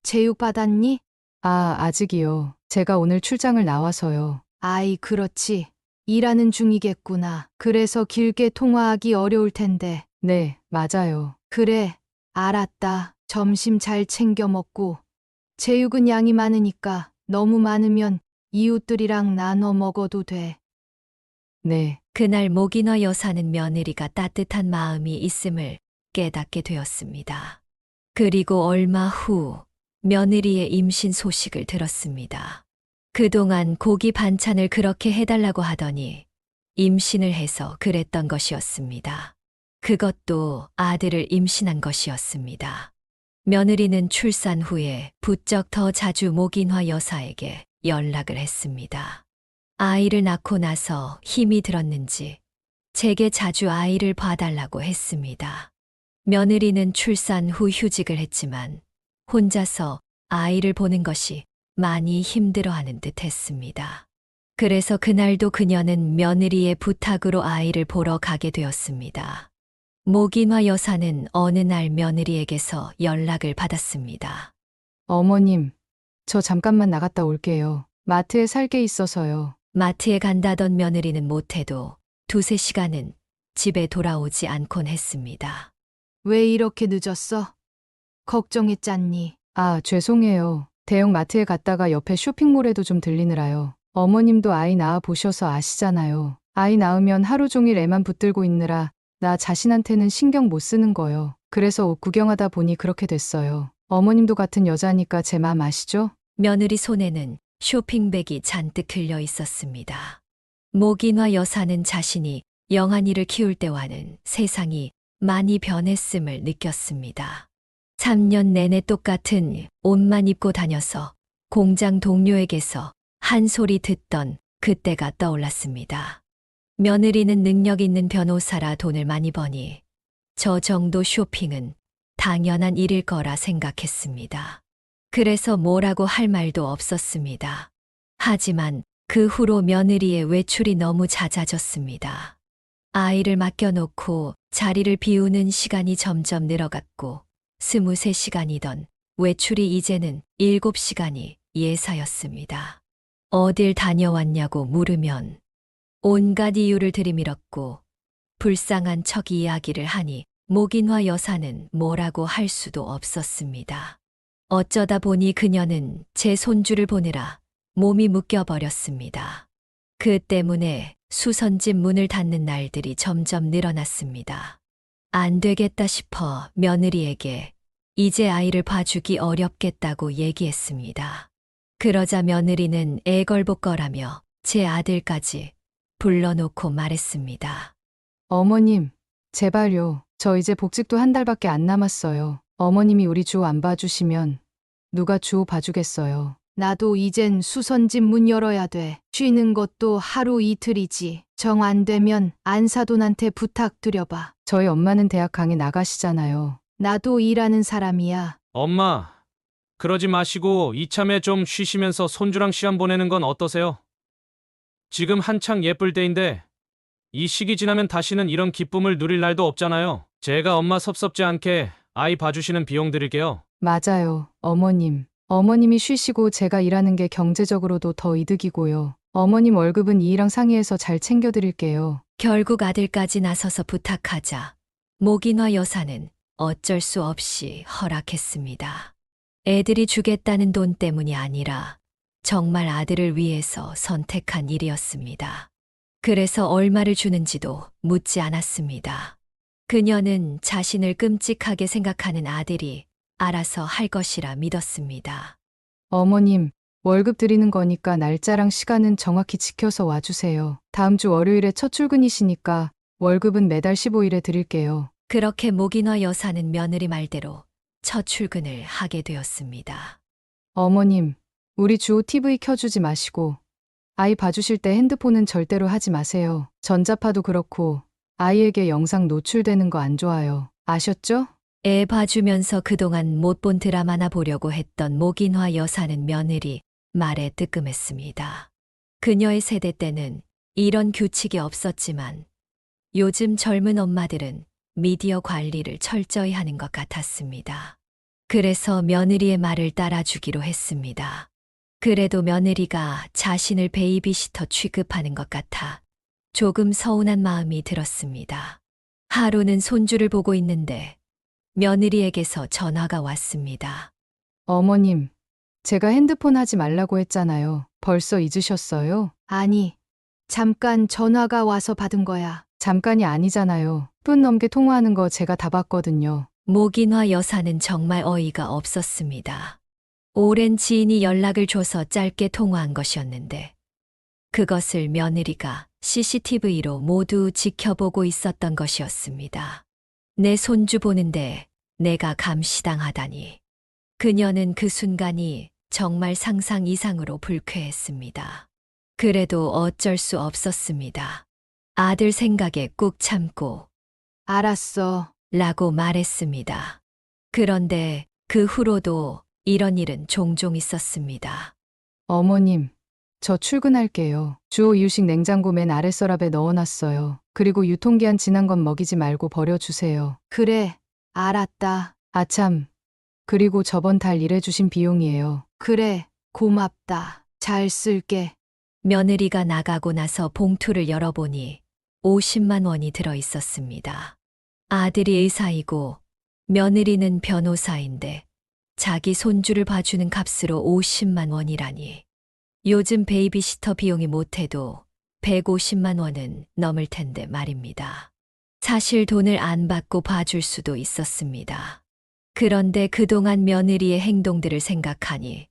제육 받았니? 아, 아직이요. 제가 오늘 출장을 나와서요. 아이, 그렇지. 일하는 중이겠구나. 그래서 길게 통화하기 어려울 텐데. 네, 맞아요. 그래, 알았다. 점심 잘 챙겨 먹고. 제육은 양이 많으니까 너무 많으면 이웃들이랑 나눠 먹어도 돼. 네, 그날 모긴화 여사는 며느리가 따뜻한 마음이 있음을 깨닫게 되었습니다. 그리고 얼마 후 며느리의 임신 소식을 들었습니다. 그동안 고기 반찬을 그렇게 해달라고 하더니 임신을 해서 그랬던 것이었습니다. 그것도 아들을 임신한 것이었습니다. 며느리는 출산 후에 부쩍 더 자주 모긴화 여사에게 연락을 했습니다. 아이를 낳고 나서 힘이 들었는지 제게 자주 아이를 봐달라고 했습니다. 며느리는 출산 후 휴직을 했지만 혼자서 아이를 보는 것이 많이 힘들어하는 듯 했습니다. 그래서 그날도 그녀는 며느리의 부탁으로 아이를 보러 가게 되었습니다. 모긴화 여사는 어느 날 며느리에게서 연락을 받았습니다. 어머님, 저 잠깐만 나갔다 올게요. 마트에 살 게 있어서요. 마트에 간다던 며느리는 못해도 두세 시간은 집에 돌아오지 않곤 했습니다. 왜 이렇게 늦었어? 걱정했잖니. 아, 죄송해요. 대형 마트에 갔다가 옆에 쇼핑몰에도 좀 들리느라요. 어머님도 아이 낳아 보셔서 아시잖아요. 아이 낳으면 하루 종일 애만 붙들고 있느라 나 자신한테는 신경 못 쓰는 거요. 그래서 옷 구경하다 보니 그렇게 됐어요. 어머님도 같은 여자니까 제 마음 아시죠? 며느리 손에는 쇼핑백이 잔뜩 들려 있었습니다. 모긴화 여사는 자신이 영안이를 키울 때와는 세상이 많이 변했음을 느꼈습니다. 3년 내내 똑같은 옷만 입고 다녀서 공장 동료에게서 한 소리 듣던 그때가 떠올랐습니다. 며느리는 능력 있는 변호사라 돈을 많이 버니 저 정도 쇼핑은 당연한 일일 거라 생각했습니다. 그래서 뭐라고 할 말도 없었습니다. 하지만 그 후로 며느리의 외출이 너무 잦아졌습니다. 아이를 맡겨놓고 자리를 비우는 시간이 점점 늘어갔고 23시간이던 외출이 이제는 7시간이 예사였습니다. 어딜 다녀왔냐고 물으면 온갖 이유를 들이밀었고 불쌍한 척 이야기를 하니 모긴화 여사는 뭐라고 할 수도 없었습니다. 어쩌다 보니 그녀는 제 손주를 보느라 몸이 묶여버렸습니다. 그 때문에 수선집 문을 닫는 날들이 점점 늘어났습니다. 안 되겠다 싶어 며느리에게 이제 아이를 봐주기 어렵겠다고 얘기했습니다. 그러자 며느리는 애걸복걸하며 제 아들까지 불러놓고 말했습니다. 어머님, 제발요. 저 이제 복직도 한 달밖에 안 남았어요. 어머님이 우리 주호 안 봐주시면 누가 주호 봐주겠어요. 나도 이젠 수선집 문 열어야 돼. 쉬는 것도 하루 이틀이지. 정 안 되면 안사돈한테 부탁드려봐. 저희 엄마는 대학 강의 나가시잖아요. 나도 일하는 사람이야. 엄마, 그러지 마시고 이참에 좀 쉬시면서 손주랑 시간 보내는 건 어떠세요? 지금 한창 예쁠 때인데 이 시기 지나면 다시는 이런 기쁨을 누릴 날도 없잖아요. 제가 엄마 섭섭지 않게 아이 봐주시는 비용 드릴게요. 맞아요, 어머님. 어머님이 쉬시고 제가 일하는 게 경제적으로도 더 이득이고요. 어머님 월급은 이랑 상의해서 잘 챙겨드릴게요. 결국 아들까지 나서서 부탁하자 모긴화 여사는 어쩔 수 없이 허락했습니다. 애들이 주겠다는 돈 때문이 아니라 정말 아들을 위해서 선택한 일이었습니다. 그래서 얼마를 주는지도 묻지 않았습니다. 그녀는 자신을 끔찍하게 생각하는 아들이 알아서 할 것이라 믿었습니다. 어머님, 월급 드리는 거니까 날짜랑 시간은 정확히 지켜서 와주세요. 다음 주 월요일에 첫 출근이시니까 월급은 매달 15일에 드릴게요. 그렇게 모긴화 여사는 며느리 말대로 첫 출근을 하게 되었습니다. 어머님, 우리 주호 TV 켜주지 마시고 아이 봐주실 때 핸드폰은 절대로 하지 마세요. 전자파도 그렇고 아이에게 영상 노출되는 거 안 좋아요. 아셨죠? 애 봐주면서 그동안 못 본 드라마나 보려고 했던 모긴화 여사는 며느리 말에 뜨끔했습니다. 그녀의 세대 때는 이런 규칙이 없었지만 요즘 젊은 엄마들은 미디어 관리를 철저히 하는 것 같았습니다. 그래서 며느리의 말을 따라주기로 했습니다. 그래도 며느리가 자신을 베이비시터 취급하는 것 같아 조금 서운한 마음이 들었습니다. 하루는 손주를 보고 있는데 며느리에게서 전화가 왔습니다. 어머님, 제가 핸드폰 하지 말라고 했잖아요. 벌써 잊으셨어요? 아니, 잠깐 전화가 와서 받은 거야. 잠깐이 아니잖아요. 분 넘게 통화하는 거 제가 다 봤거든요. 모긴화 여사는 정말 어이가 없었습니다. 오랜 지인이 연락을 줘서 짧게 통화한 것이었는데 그것을 며느리가 CCTV로 모두 지켜보고 있었던 것이었습니다. 내 손주 보는데 내가 감시당하다니. 그녀는 그 순간이 정말 상상 이상으로 불쾌했습니다. 그래도 어쩔 수 없었습니다. 아들 생각에 꾹 참고 알았어. 라고 말했습니다. 그런데 그 후로도 이런 일은 종종 있었습니다. 어머님, 저 출근할게요. 주호 이유식 냉장고 맨 아래 서랍에 넣어놨어요. 그리고 유통기한 지난 건 먹이지 말고 버려주세요. 그래, 알았다. 아참. 그리고 저번 달 일해주신 비용이에요. 그래, 고맙다. 잘 쓸게. 며느리가 나가고 나서 봉투를 열어보니 50만 원이 들어 있었습니다. 아들이 의사이고 며느리는 변호사인데 자기 손주를 봐주는 값으로 50만 원이라니. 요즘 베이비시터 비용이 못해도 150만 원은 넘을 텐데 말입니다. 사실 돈을 안 받고 봐줄 수도 있었습니다. 그런데 그동안 며느리의 행동들을 생각하니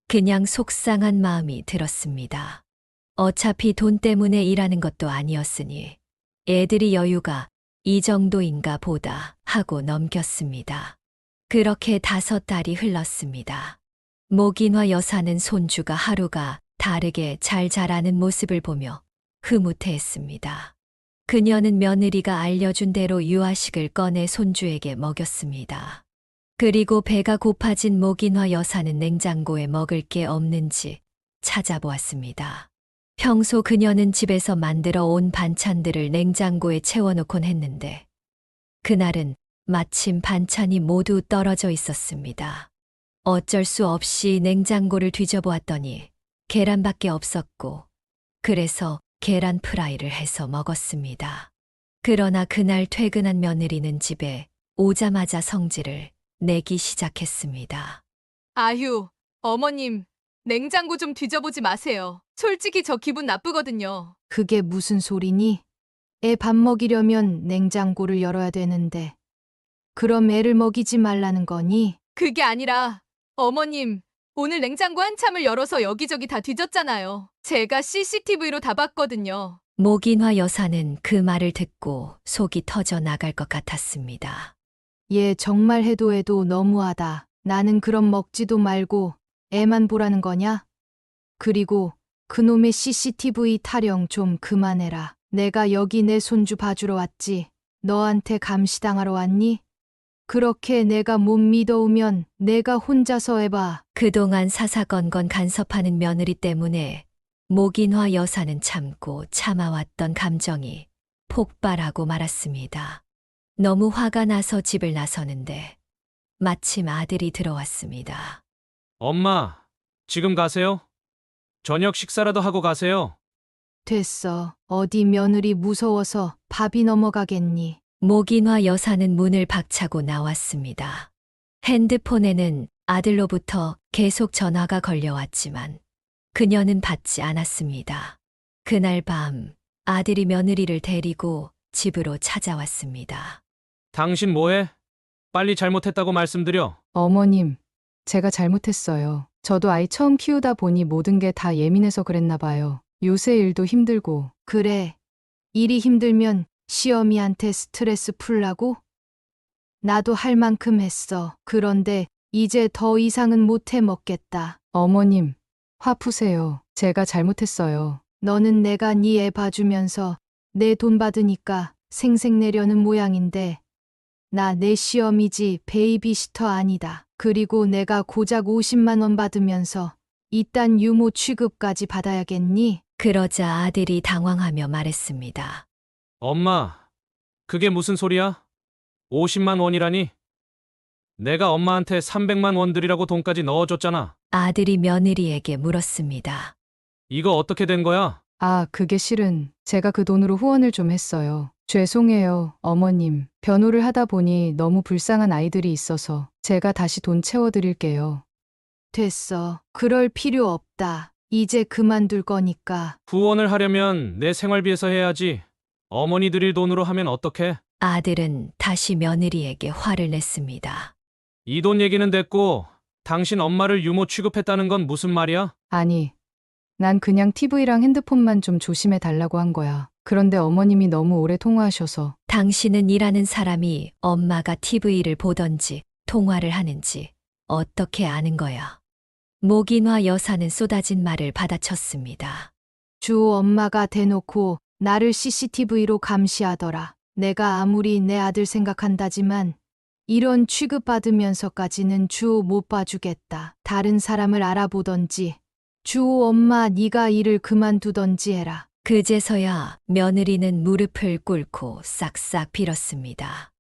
그냥 속상한 마음이 들었습니다. 어차피 돈 때문에 일하는 것도 아니었으니 애들이 여유가 이 정도인가 보다 하고 넘겼습니다. 그렇게 5달이 흘렀습니다. 목인화 여사는 손주가 하루가 다르게 잘 자라는 모습을 보며 흐뭇해했습니다. 그녀는 며느리가 알려준 대로 유아식을 꺼내 손주에게 먹였습니다. 그리고 배가 고파진 목인화 여사는 냉장고에 먹을 게 없는지 찾아보았습니다. 평소 그녀는 집에서 만들어 온 반찬들을 냉장고에 채워놓곤 했는데 그날은 마침 반찬이 모두 떨어져 있었습니다. 어쩔 수 없이 냉장고를 뒤져보았더니 계란밖에 없었고 그래서 계란 프라이를 해서 먹었습니다. 그러나 그날 퇴근한 며느리는 집에 오자마자 성질을 내기 시작했습니다. 아휴, 어머님, 냉장고 좀 뒤져보지 마세요. 솔직히 저 기분 나쁘거든요. 그게 무슨 소리니? 애 밥 먹이려면 냉장고를 열어야 되는데. 그럼 애를 먹이지 말라는 거니? 그게 아니라, 어머님, 오늘 냉장고 한참을 열어서 여기저기 다 뒤졌잖아요. 제가 CCTV로 다 봤거든요. 목인화 여사는 그 말을 듣고 속이 터져 나갈 것 같았습니다. 얘 정말 해도 너무하다. 나는 그럼 먹지도 말고 애만 보라는 거냐? 그리고 그놈의 CCTV 타령 좀 그만해라. 내가 여기 내 손주 봐주러 왔지. 너한테 감시당하러 왔니? 그렇게 내가 못 믿어오면 내가 혼자서 해봐. 그동안 사사건건 간섭하는 며느리 때문에 목인화 여사는 참고 참아왔던 감정이 폭발하고 말았습니다. 너무 화가 나서 집을 나서는데 마침 아들이 들어왔습니다. 엄마, 지금 가세요? 저녁 식사라도 하고 가세요. 됐어. 어디 며느리 무서워서 밥이 넘어가겠니? 목인화 여사는 문을 박차고 나왔습니다. 핸드폰에는 아들로부터 계속 전화가 걸려왔지만 그녀는 받지 않았습니다. 그날 밤 아들이 며느리를 데리고 집으로 찾아왔습니다. 당신 뭐해? 빨리 잘못했다고 말씀드려. 어머님, 제가 잘못했어요. 저도 아이 처음 키우다 보니 모든 게 다 예민해서 그랬나 봐요. 요새 일도 힘들고. 그래. 일이 힘들면 시어미한테 스트레스 풀라고? 나도 할 만큼 했어. 그런데 이제 더 이상은 못 해 먹겠다. 어머님, 화 푸세요. 제가 잘못했어요. 너는 내가 네 애 봐주면서 내 돈 받으니까 생색내려는 모양인데 나 내 시어미지 베이비시터 아니다. 그리고 내가 고작 50만 원 받으면서 이딴 유모 취급까지 받아야겠니? 그러자 아들이 당황하며 말했습니다. 엄마, 그게 무슨 소리야? 50만 원이라니? 내가 엄마한테 300만 원 드리라고 돈까지 넣어줬잖아. 아들이 며느리에게 물었습니다. 이거 어떻게 된 거야? 아, 그게 실은 제가 그 돈으로 후원을 좀 했어요. 죄송해요, 어머님. 변호를 하다 보니 너무 불쌍한 아이들이 있어서 제가 다시 돈 채워드릴게요. 됐어. 그럴 필요 없다. 이제 그만둘 거니까. 후원을 하려면 내 생활비에서 해야지. 어머니 드릴 돈으로 하면 어떡해? 아들은 다시 며느리에게 화를 냈습니다. 이 돈 얘기는 됐고 당신 엄마를 유모 취급했다는 건 무슨 말이야? 아니, 난 그냥 TV랑 핸드폰만 좀 조심해 달라고 한 거야. 그런데 어머님이 너무 오래 통화하셔서. 당신은 일하는 사람이 엄마가 TV를 보던지 통화를 하는지 어떻게 아는 거야? 목인화 여사는 쏟아진 말을 받아쳤습니다. 주 엄마가 대놓고 나를 CCTV로 감시하더라. 내가 아무리 내 아들 생각한다지만 이런 취급받으면서까지는 주 못 봐주겠다. 다른 사람을 알아보던지 주 엄마 네가 일을 그만두던지 해라. 그제서야 며느리는 무릎을 꿇고 싹싹 빌었습니다.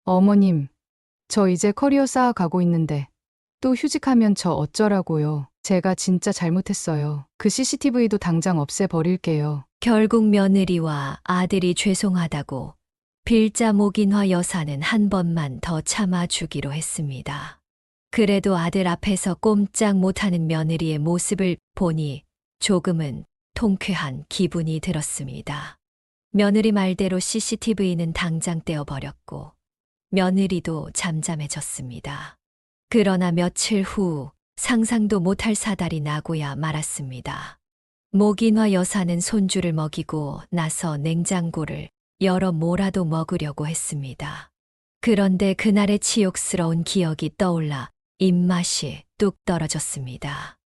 어머님, 저 이제 커리어 쌓아가고 있는데 또 휴직하면 저 어쩌라고요. 제가 진짜 잘못했어요. 그 CCTV도 당장 없애버릴게요. 결국 며느리와 아들이 죄송하다고 빌자 목인화 여사는 한 번만 더 참아주기로 했습니다. 그래도 아들 앞에서 꼼짝 못하는 며느리의 모습을 보니 조금은 통쾌한 기분이 들었습니다. 며느리 말대로 CCTV는 당장 떼어버렸고 며느리도 잠잠해졌습니다. 그러나 며칠 후 상상도 못할 사달이 나고야 말았습니다. 목인화 여사는 손주를 먹이고 나서 냉장고를 열어 뭐라도 먹으려고 했습니다. 그런데 그날의 치욕스러운 기억이 떠올라 입맛이 뚝 떨어졌습니다.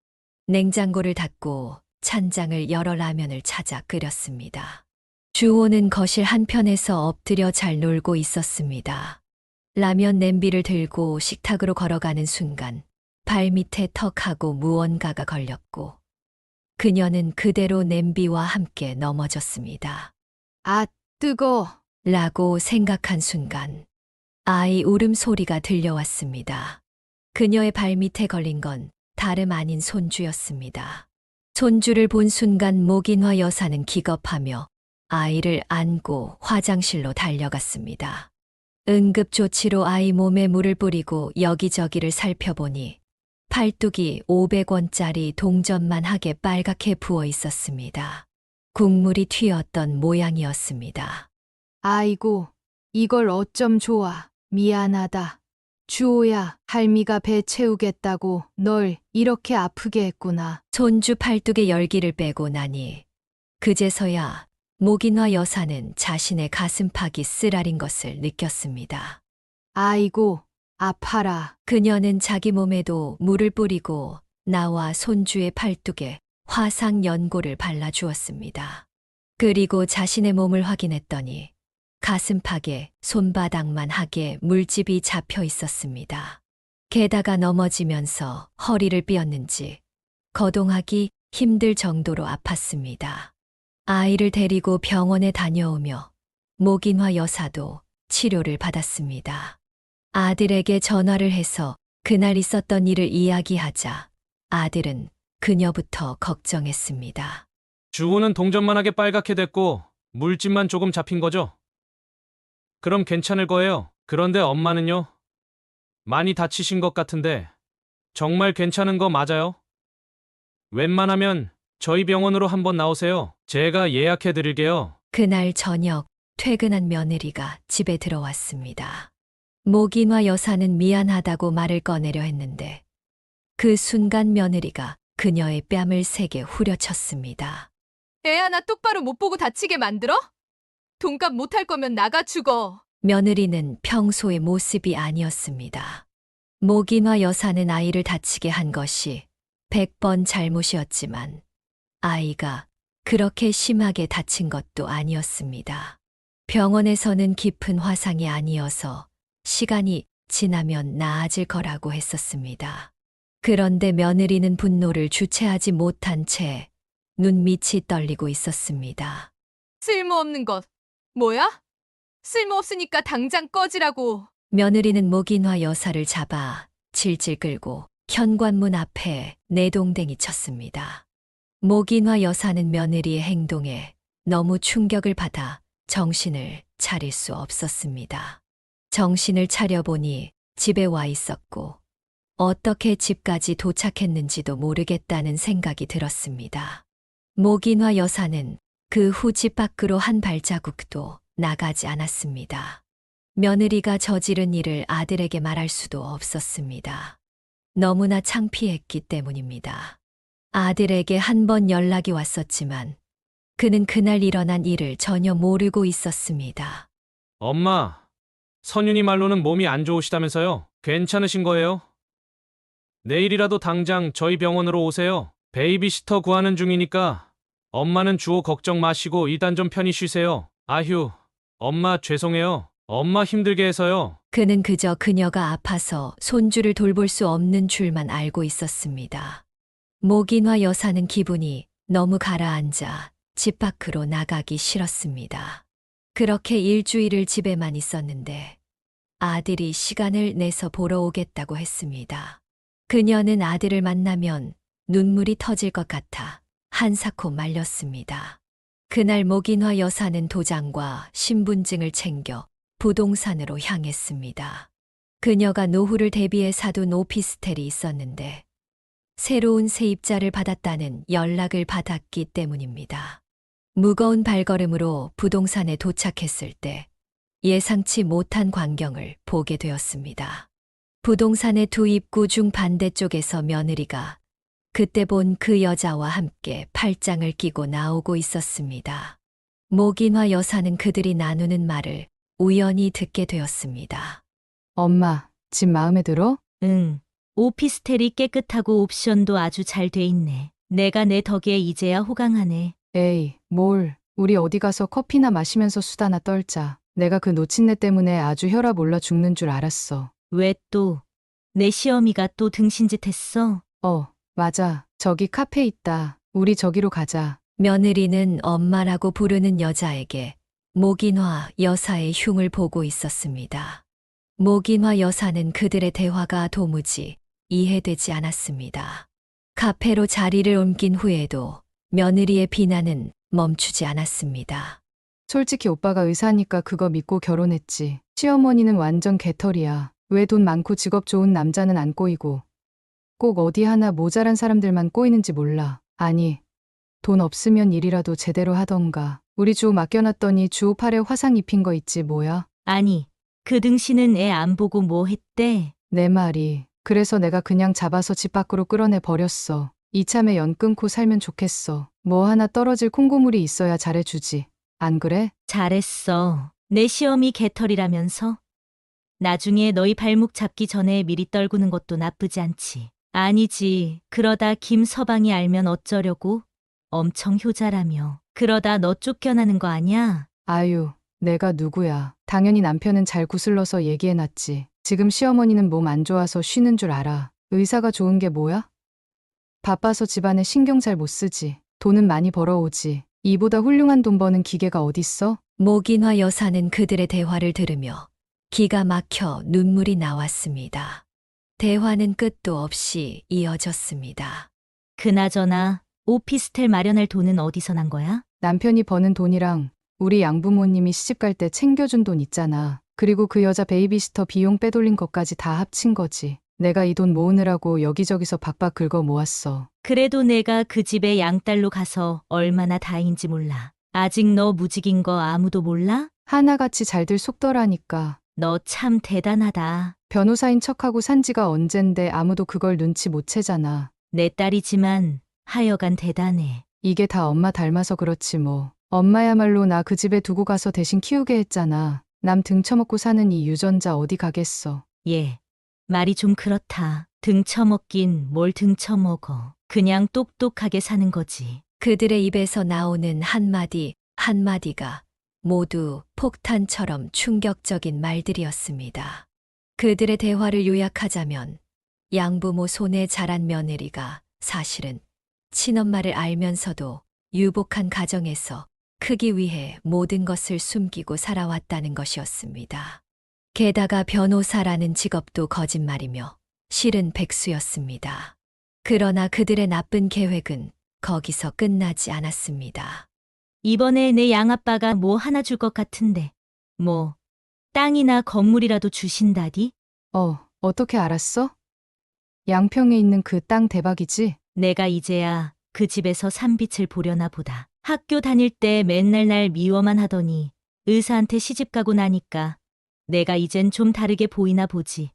냉장고를 닫고 찬장을 열어 라면을 찾아 끓였습니다. 주호는 거실 한편에서 엎드려 잘 놀고 있었습니다. 라면 냄비를 들고 식탁으로 걸어가는 순간 발밑에 턱하고 무언가가 걸렸고 그녀는 그대로 냄비와 함께 넘어졌습니다. 아, 뜨거. 라고 생각한 순간 아이 울음소리가 들려왔습니다. 그녀의 발밑에 걸린 건 다름 아닌 손주였습니다. 손주를 본 순간 목인화 여사는 기겁하며 아이를 안고 화장실로 달려갔습니다. 응급조치로 아이 몸에 물을 뿌리고 여기저기를 살펴보니 팔뚝이 500원짜리 동전만하게 빨갛게 부어 있었습니다. 국물이 튀었던 모양이었습니다. 아이고, 이걸 어쩜 좋아. 미안하다. 주호야, 할미가 배 채우겠다고 널 이렇게 아프게 했구나. 손주 팔뚝에 열기를 빼고 나니 그제서야 목인화 여사는 자신의 가슴팍이 쓰라린 것을 느꼈습니다. 아이고, 아파라. 그녀는 자기 몸에도 물을 뿌리고 나와 손주의 팔뚝에 화상 연고를 발라주었습니다. 그리고 자신의 몸을 확인했더니 가슴팍에 손바닥만 하게 물집이 잡혀 있었습니다. 게다가 넘어지면서 허리를 삐었는지 거동하기 힘들 정도로 아팠습니다. 아이를 데리고 병원에 다녀오며 목인화 여사도 치료를 받았습니다. 아들에게 전화를 해서 그날 있었던 일을 이야기하자 아들은 그녀부터 걱정했습니다. 주호는 동전만하게 빨갛게 됐고 물집만 조금 잡힌 거죠? 그럼 괜찮을 거예요. 그런데 엄마는요? 많이 다치신 것 같은데 정말 괜찮은 거 맞아요? 웬만하면 저희 병원으로 한번 나오세요. 제가 예약해 드릴게요. 그날 저녁 퇴근한 며느리가 집에 들어왔습니다. 목인화 여사는 미안하다고 말을 꺼내려 했는데 그 순간 며느리가 그녀의 뺨을 세게 후려쳤습니다. 애 하나 똑바로 못 보고 다치게 만들어? 돈값 못할 거면 나가 죽어. 며느리는 평소의 모습이 아니었습니다. 목인화 여사는 아이를 다치게 한 것이 100번 잘못이었지만 아이가 그렇게 심하게 다친 것도 아니었습니다. 병원에서는 깊은 화상이 아니어서 시간이 지나면 나아질 거라고 했었습니다. 그런데 며느리는 분노를 주체하지 못한 채 눈밑이 떨리고 있었습니다. 쓸모없는 것. 뭐야? 쓸모없으니까 당장 꺼지라고. 며느리는 목인화 여사를 잡아 질질 끌고 현관문 앞에 내동댕이 쳤습니다. 목인화 여사는 며느리의 행동에 너무 충격을 받아 정신을 차릴 수 없었습니다. 정신을 차려보니 집에 와 있었고 어떻게 집까지 도착했는지도 모르겠다는 생각이 들었습니다. 목인화 여사는 그 후 집 밖으로 한 발자국도 나가지 않았습니다. 며느리가 저지른 일을 아들에게 말할 수도 없었습니다. 너무나 창피했기 때문입니다. 아들에게 한 번 연락이 왔었지만 그는 그날 일어난 일을 전혀 모르고 있었습니다. 엄마, 선윤이 말로는 몸이 안 좋으시다면서요? 괜찮으신 거예요? 내일이라도 당장 저희 병원으로 오세요. 베이비시터 구하는 중이니까 엄마는 주호 걱정 마시고 일단 좀 편히 쉬세요. 아휴, 엄마 죄송해요. 엄마 힘들게 해서요. 그는 그저 그녀가 아파서 손주를 돌볼 수 없는 줄만 알고 있었습니다. 목인화 여사는 기분이 너무 가라앉아 집 밖으로 나가기 싫었습니다. 그렇게 일주일을 집에만 있었는데 아들이 시간을 내서 보러 오겠다고 했습니다. 그녀는 아들을 만나면 눈물이 터질 것 같아 한사코 말렸습니다. 그날 목인화 여사는 도장과 신분증을 챙겨 부동산으로 향했습니다. 그녀가 노후를 대비해 사둔 오피스텔이 있었는데 새로운 세입자를 받았다는 연락을 받았기 때문입니다. 무거운 발걸음으로 부동산에 도착했을 때 예상치 못한 광경을 보게 되었습니다. 부동산의 두 입구 중 반대쪽에서 며느리가 그때 본 그 여자와 함께 팔짱을 끼고 나오고 있었습니다. 목인화 여사는 그들이 나누는 말을 우연히 듣게 되었습니다. 엄마, 집 마음에 들어? 응. 오피스텔이 깨끗하고 옵션도 아주 잘 돼 있네. 내가 내 덕에 이제야 호강하네. 에이, 뭘. 우리 어디 가서 커피나 마시면서 수다나 떨자. 내가 그 놓친내 때문에 아주 혈압 올라 죽는 줄 알았어. 왜 또? 내 시어미가 또 등신짓 했어? 맞아. 저기 카페 있다. 우리 저기로 가자. 며느리는 엄마라고 부르는 여자에게 목인화 여사의 흉을 보고 있었습니다. 목인화 여사는 그들의 대화가 도무지 이해되지 않았습니다. 카페로 자리를 옮긴 후에도 며느리의 비난은 멈추지 않았습니다. 솔직히 오빠가 의사니까 그거 믿고 결혼했지. 시어머니는 완전 개털이야. 왜 돈 많고 직업 좋은 남자는 안 꼬이고 꼭 어디 하나 모자란 사람들만 꼬이는지 몰라. 아니, 돈 없으면 일이라도 제대로 하던가. 우리 주호 맡겨놨더니 주호 팔에 화상 입힌 거 있지 뭐야? 아니, 그 등신은 애 안 보고 뭐 했대? 내 말이. 그래서 내가 그냥 잡아서 집 밖으로 끌어내 버렸어. 이참에 연 끊고 살면 좋겠어. 뭐 하나 떨어질 콩고물이 있어야 잘해주지. 안 그래? 잘했어. 내 시어미 개털이라면서? 나중에 너희 발목 잡기 전에 미리 떨구는 것도 나쁘지 않지. 아니지. 그러다 김서방이 알면 어쩌려고? 엄청 효자라며. 그러다 너 쫓겨나는 거 아냐? 아유, 내가 누구야. 당연히 남편은 잘 구슬러서 얘기해놨지. 지금 시어머니는 몸 안 좋아서 쉬는 줄 알아. 의사가 좋은 게 뭐야? 바빠서 집안에 신경 잘 못 쓰지. 돈은 많이 벌어오지. 이보다 훌륭한 돈 버는 기계가 어딨어? 목인화 여사는 그들의 대화를 들으며 기가 막혀 눈물이 나왔습니다. 대화는 끝도 없이 이어졌습니다. 그나저나 오피스텔 마련할 돈은 어디서 난 거야? 남편이 버는 돈이랑 우리 양부모님이 시집갈 때 챙겨준 돈 있잖아. 그리고 그 여자 베이비시터 비용 빼돌린 것까지 다 합친 거지. 내가 이 돈 모으느라고 여기저기서 박박 긁어 모았어. 그래도 내가 그 집에 양딸로 가서 얼마나 다행인지 몰라. 아직 너 무직인 거 아무도 몰라? 하나같이 잘들 속더라니까. 너 참 대단하다. 변호사인 척하고 산 지가 언젠데 아무도 그걸 눈치 못 채잖아. 내 딸이지만 하여간 대단해. 이게 다 엄마 닮아서 그렇지 뭐. 엄마야말로 나 그 집에 두고 가서 대신 키우게 했잖아. 남 등쳐먹고 사는 이 유전자 어디 가겠어. 예. 말이 좀 그렇다. 등쳐먹긴 뭘 등쳐먹어. 그냥 똑똑하게 사는 거지. 그들의 입에서 나오는 한마디 한마디가 모두 폭탄처럼 충격적인 말들이었습니다. 그들의 대화를 요약하자면 양부모 손에 자란 며느리가 사실은 친엄마를 알면서도 유복한 가정에서 크기 위해 모든 것을 숨기고 살아왔다는 것이었습니다. 게다가 변호사라는 직업도 거짓말이며 실은 백수였습니다. 그러나 그들의 나쁜 계획은 거기서 끝나지 않았습니다. 이번에 내 양아빠가 뭐 하나 줄 것 같은데. 뭐 땅이나 건물이라도 주신다디? 어떻게 알았어? 양평에 있는 그 땅 대박이지? 내가 이제야 그 집에서 산빛을 보려나 보다. 학교 다닐 때 맨날 날 미워만 하더니 의사한테 시집가고 나니까 내가 이젠 좀 다르게 보이나 보지.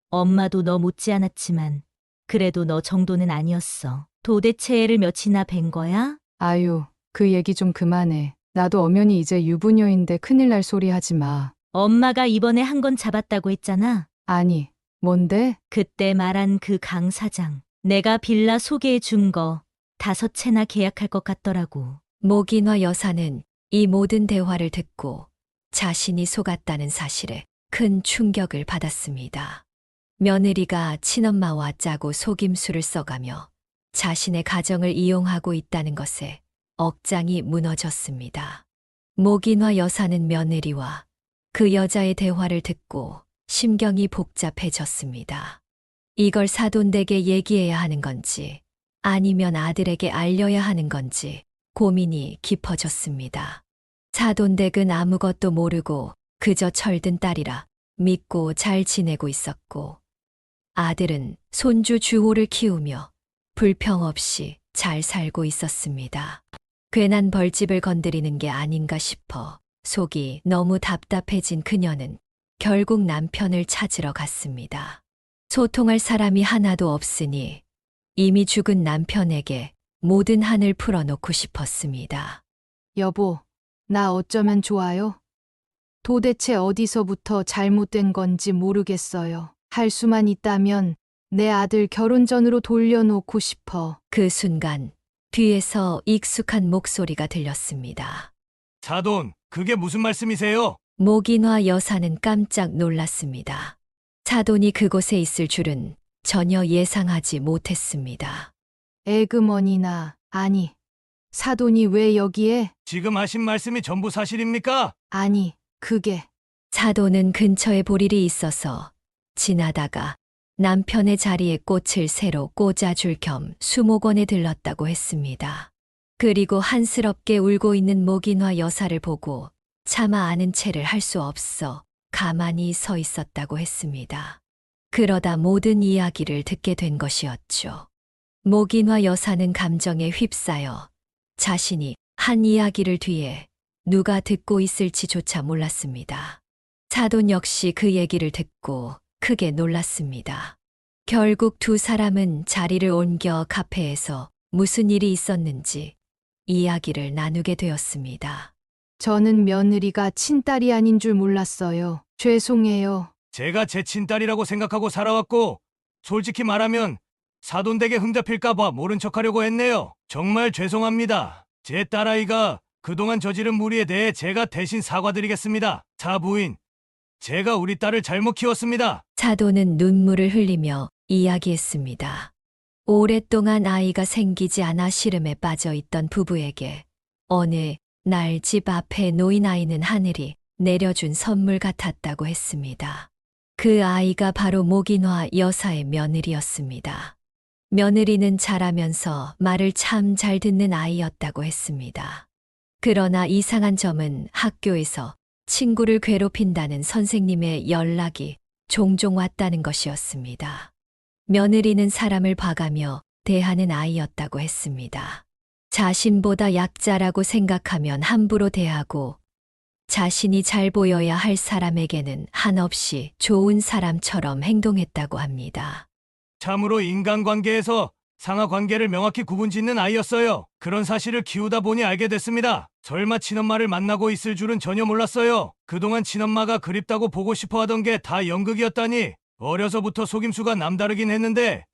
엄마도 너 못지않았지만 그래도 너 정도는 아니었어. 도대체 애를 몇이나 뵌 거야? 아유, 그 얘기 좀 그만해. 나도 엄연히 이제 유부녀인데 큰일 날 소리 하지 마. 엄마가 이번에 한 건 잡았다고 했잖아. 아니, 뭔데? 그때 말한 그 강 사장. 내가 빌라 소개해 준 거 5채나 계약할 것 같더라고. 목인화 여사는 이 모든 대화를 듣고 자신이 속았다는 사실에 큰 충격을 받았습니다. 며느리가 친엄마와 짜고 속임수를 써가며 자신의 가정을 이용하고 있다는 것에 억장이 무너졌습니다. 모긴화 여사는 며느리와 그 여자의 대화를 듣고 심경이 복잡해졌습니다. 이걸 사돈댁에 얘기해야 하는 건지 아니면 아들에게 알려야 하는 건지 고민이 깊어졌습니다. 사돈댁은 아무것도 모르고 그저 철든 딸이라 믿고 잘 지내고 있었고, 아들은 손주 주호를 키우며 불평 없이 잘 살고 있었습니다. 괜한 벌집을 건드리는 게 아닌가 싶어 속이 너무 답답해진 그녀는 결국 남편을 찾으러 갔습니다. 소통할 사람이 하나도 없으니 이미 죽은 남편에게 모든 한을 풀어놓고 싶었습니다. 여보, 나 어쩌면 좋아요? 도대체 어디서부터 잘못된 건지 모르겠어요. 할 수만 있다면 내 아들 결혼 전으로 돌려놓고 싶어. 그 순간 뒤에서 익숙한 목소리가 들렸습니다. 사돈, 그게 무슨 말씀이세요? 모긴화 여사는 깜짝 놀랐습니다. 사돈이 그곳에 있을 줄은 전혀 예상하지 못했습니다. 에그머니나, 아니, 사돈이 왜 여기에? 지금 하신 말씀이 전부 사실입니까? 아니, 그게. 사돈은 근처에 볼 일이 있어서 지나다가 남편의 자리에 꽃을 새로 꽂아줄 겸 수목원에 들렀다고 했습니다. 그리고 한스럽게 울고 있는 모긴화 여사를 보고 차마 아는 체를 할 수 없어 가만히 서 있었다고 했습니다. 그러다 모든 이야기를 듣게 된 것이었죠. 모긴화 여사는 감정에 휩싸여 자신이 한 이야기를 뒤에 누가 듣고 있을지조차 몰랐습니다. 사돈 역시 그 얘기를 듣고 크게 놀랐습니다. 결국 두 사람은 자리를 옮겨 카페에서 무슨 일이 있었는지 이야기를 나누게 되었습니다. 저는 며느리가 친딸이 아닌 줄 몰랐어요. 죄송해요. 제가 제 친딸이라고 생각하고 살아왔고, 솔직히 말하면 사돈댁에 흠잡힐까봐 모른 척하려고 했네요. 정말 죄송합니다. 제 딸아이가 그동안 저지른 무리에 대해 제가 대신 사과드리겠습니다. 부인, 제가 우리 딸을 잘못 키웠습니다. 사돈은 눈물을 흘리며 이야기했습니다. 오랫동안 아이가 생기지 않아 시름에 빠져 있던 부부에게 어느 날 집 앞에 놓인 아이는 하늘이 내려준 선물 같았다고 했습니다. 그 아이가 바로 모긴화 여사의 며느리였습니다. 며느리는 자라면서 말을 참 잘 듣는 아이였다고 했습니다. 그러나 이상한 점은 학교에서 친구를 괴롭힌다는 선생님의 연락이 종종 왔다는 것이었습니다. 며느리는 사람을 봐가며 대하는 아이였다고 했습니다. 자신보다 약자라고 생각하면 함부로 대하고 자신이 잘 보여야 할 사람에게는 한없이 좋은 사람처럼 행동했다고 합니다. 참으로 인간관계에서 상하관계를 명확히 구분짓는 아이였어요. 그런 사실을 키우다 보니 알게 됐습니다. 설마 친엄마를 만나고 있을 줄은 전혀 몰랐어요. 그동안 친엄마가 그립다고 보고 싶어 하던 게 다 연극이었다니 어려서부터 속임수가 남다르긴 했는데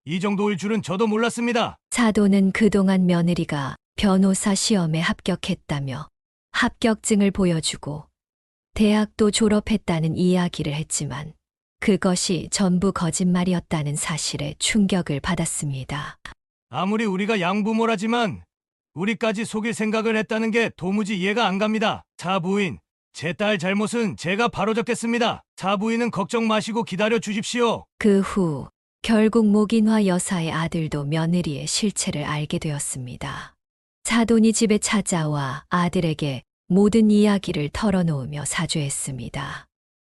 이 정도일 줄은 저도 몰랐습니다. 사돈은 그동안 며느리가 변호사 시험에 합격했다며 합격증을 보여주고 대학도 졸업했다는 이야기를 했지만 그것이 전부 거짓말이었다는 사실에 충격을 받았습니다. 아무리 우리가 양부모라지만 우리까지 속일 생각을 했다는 게 도무지 이해가 안 갑니다. 부인, 제 딸 잘못은 제가 바로잡겠습니다. 부인은 걱정 마시고 기다려 주십시오. 그 후 결국 모긴화 여사의 아들도 며느리의 실체를 알게 되었습니다. 사돈이 집에 찾아와 아들에게 모든 이야기를 털어놓으며 사죄했습니다.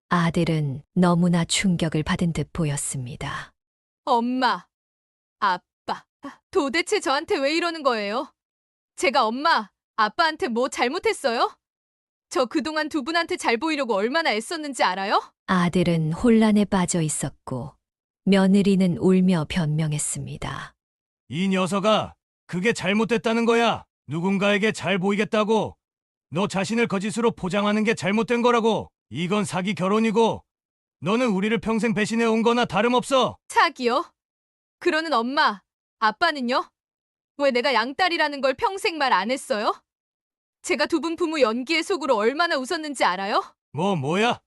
아들은 너무나 충격을 받은 듯 보였습니다. 엄마, 아빠, 도대체 저한테 왜 이러는 거예요? 제가 엄마, 아빠한테 뭐 잘못했어요? 저 그동안 두 분한테 잘 보이려고 얼마나 애썼는지 알아요? 아들은 혼란에 빠져 있었고 며느리는 울며 변명했습니다. 이 녀석아, 그게 잘못됐다는 거야. 누군가에게 잘 보이겠다고 너 자신을 거짓으로 포장하는 게 잘못된 거라고. 이건 사기 결혼이고 너는 우리를 평생 배신해 온 거나 다름없어. 사기요? 그러는 엄마, 아빠는요? 왜 내가 양딸이라는 걸 평생 말 안 했어요? 제가 두 분 부부 연기의 속으로 얼마나 웃었는지 알아요? 뭐야?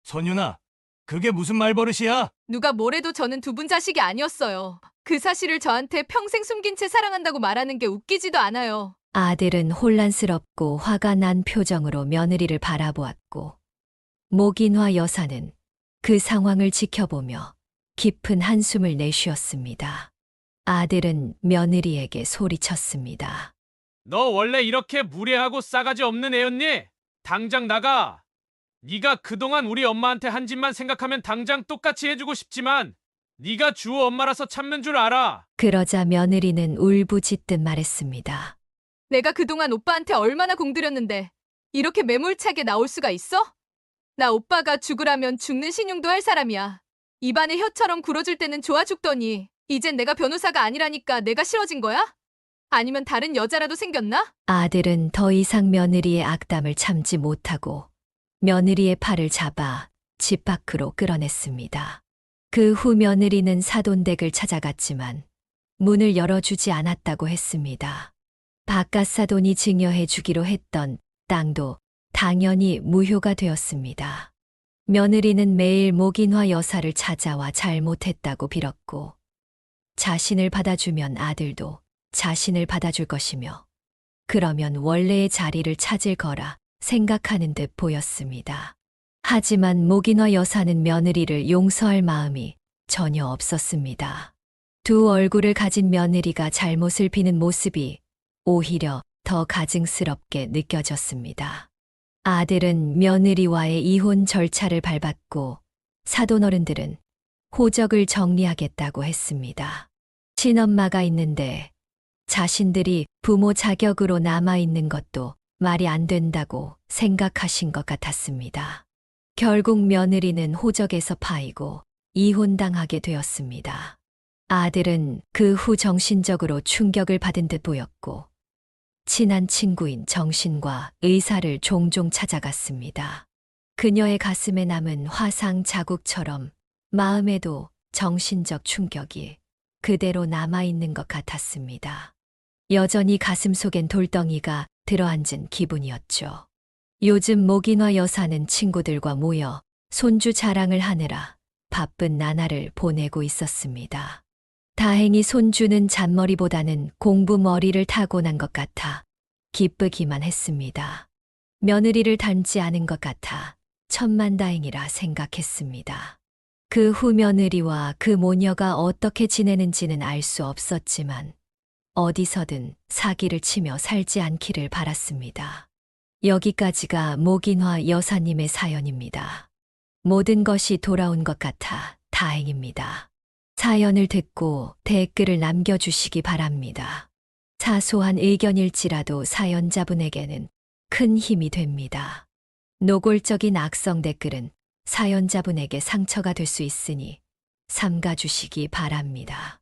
선윤아, 그게 무슨 말버릇이야? 누가 뭐래도 저는 두 분 자식이 아니었어요. 그 사실을 저한테 평생 숨긴 채 사랑한다고 말하는 게 웃기지도 않아요. 아들은 혼란스럽고 화가 난 표정으로 며느리를 바라보았고, 목인화 여사는 그 상황을 지켜보며 깊은 한숨을 내쉬었습니다. 아들은 며느리에게 소리쳤습니다. 너 원래 이렇게 무례하고 싸가지 없는 애였니? 당장 나가. 네가 그동안 우리 엄마한테 한 짓만 생각하면 당장 똑같이 해주고 싶지만 네가 주호 엄마라서 참는 줄 알아. 그러자 며느리는 울부짖듯 말했습니다. 내가 그동안 오빠한테 얼마나 공들였는데 이렇게 매몰차게 나올 수가 있어? 나 오빠가 죽으라면 죽는 신용도 할 사람이야. 입안에 혀처럼 굴어줄 때는 좋아 죽더니 이젠 내가 변호사가 아니라니까 내가 싫어진 거야? 아니면 다른 여자라도 생겼나? 아들은 더 이상 며느리의 악담을 참지 못하고 며느리의 팔을 잡아 집 밖으로 끌어냈습니다. 그 후 며느리는 사돈댁을 찾아갔지만 문을 열어주지 않았다고 했습니다. 바깥 사돈이 증여해 주기로 했던 땅도 당연히 무효가 되었습니다. 며느리는 매일 목인화 여사를 찾아와 잘못했다고 빌었고, 자신을 받아주면 아들도 자신을 받아줄 것이며, 그러면 원래의 자리를 찾을 거라 생각하는 듯 보였습니다. 하지만 목인화 여사는 며느리를 용서할 마음이 전혀 없었습니다. 두 얼굴을 가진 며느리가 잘못을 비는 모습이 오히려 더 가증스럽게 느껴졌습니다. 아들은 며느리와의 이혼 절차를 밟았고, 사돈어른들은 호적을 정리하겠다고 했습니다. 친엄마가 있는데 자신들이 부모 자격으로 남아있는 것도 말이 안 된다고 생각하신 것 같았습니다. 결국 며느리는 호적에서 파이고 이혼당하게 되었습니다. 아들은 그 후 정신적으로 충격을 받은 듯 보였고, 친한 친구인 정신과 의사를 종종 찾아갔습니다. 그녀의 가슴에 남은 화상 자국처럼 마음에도 정신적 충격이 그대로 남아있는 것 같았습니다. 여전히 가슴 속엔 돌덩이가 들어앉은 기분이었죠. 요즘 목인화 여사는 친구들과 모여 손주 자랑을 하느라 바쁜 나날을 보내고 있었습니다. 다행히 손주는 잔머리보다는 공부머리를 타고난 것 같아 기쁘기만 했습니다. 며느리를 닮지 않은 것 같아 천만다행이라 생각했습니다. 그 후 며느리와 그 모녀가 어떻게 지내는지는 알 수 없었지만 어디서든 사기를 치며 살지 않기를 바랐습니다. 여기까지가 목인화 여사님의 사연입니다. 모든 것이 돌아온 것 같아 다행입니다. 사연을 듣고 댓글을 남겨주시기 바랍니다. 사소한 의견일지라도 사연자분에게는 큰 힘이 됩니다. 노골적인 악성 댓글은 사연자분에게 상처가 될 수 있으니 삼가주시기 바랍니다.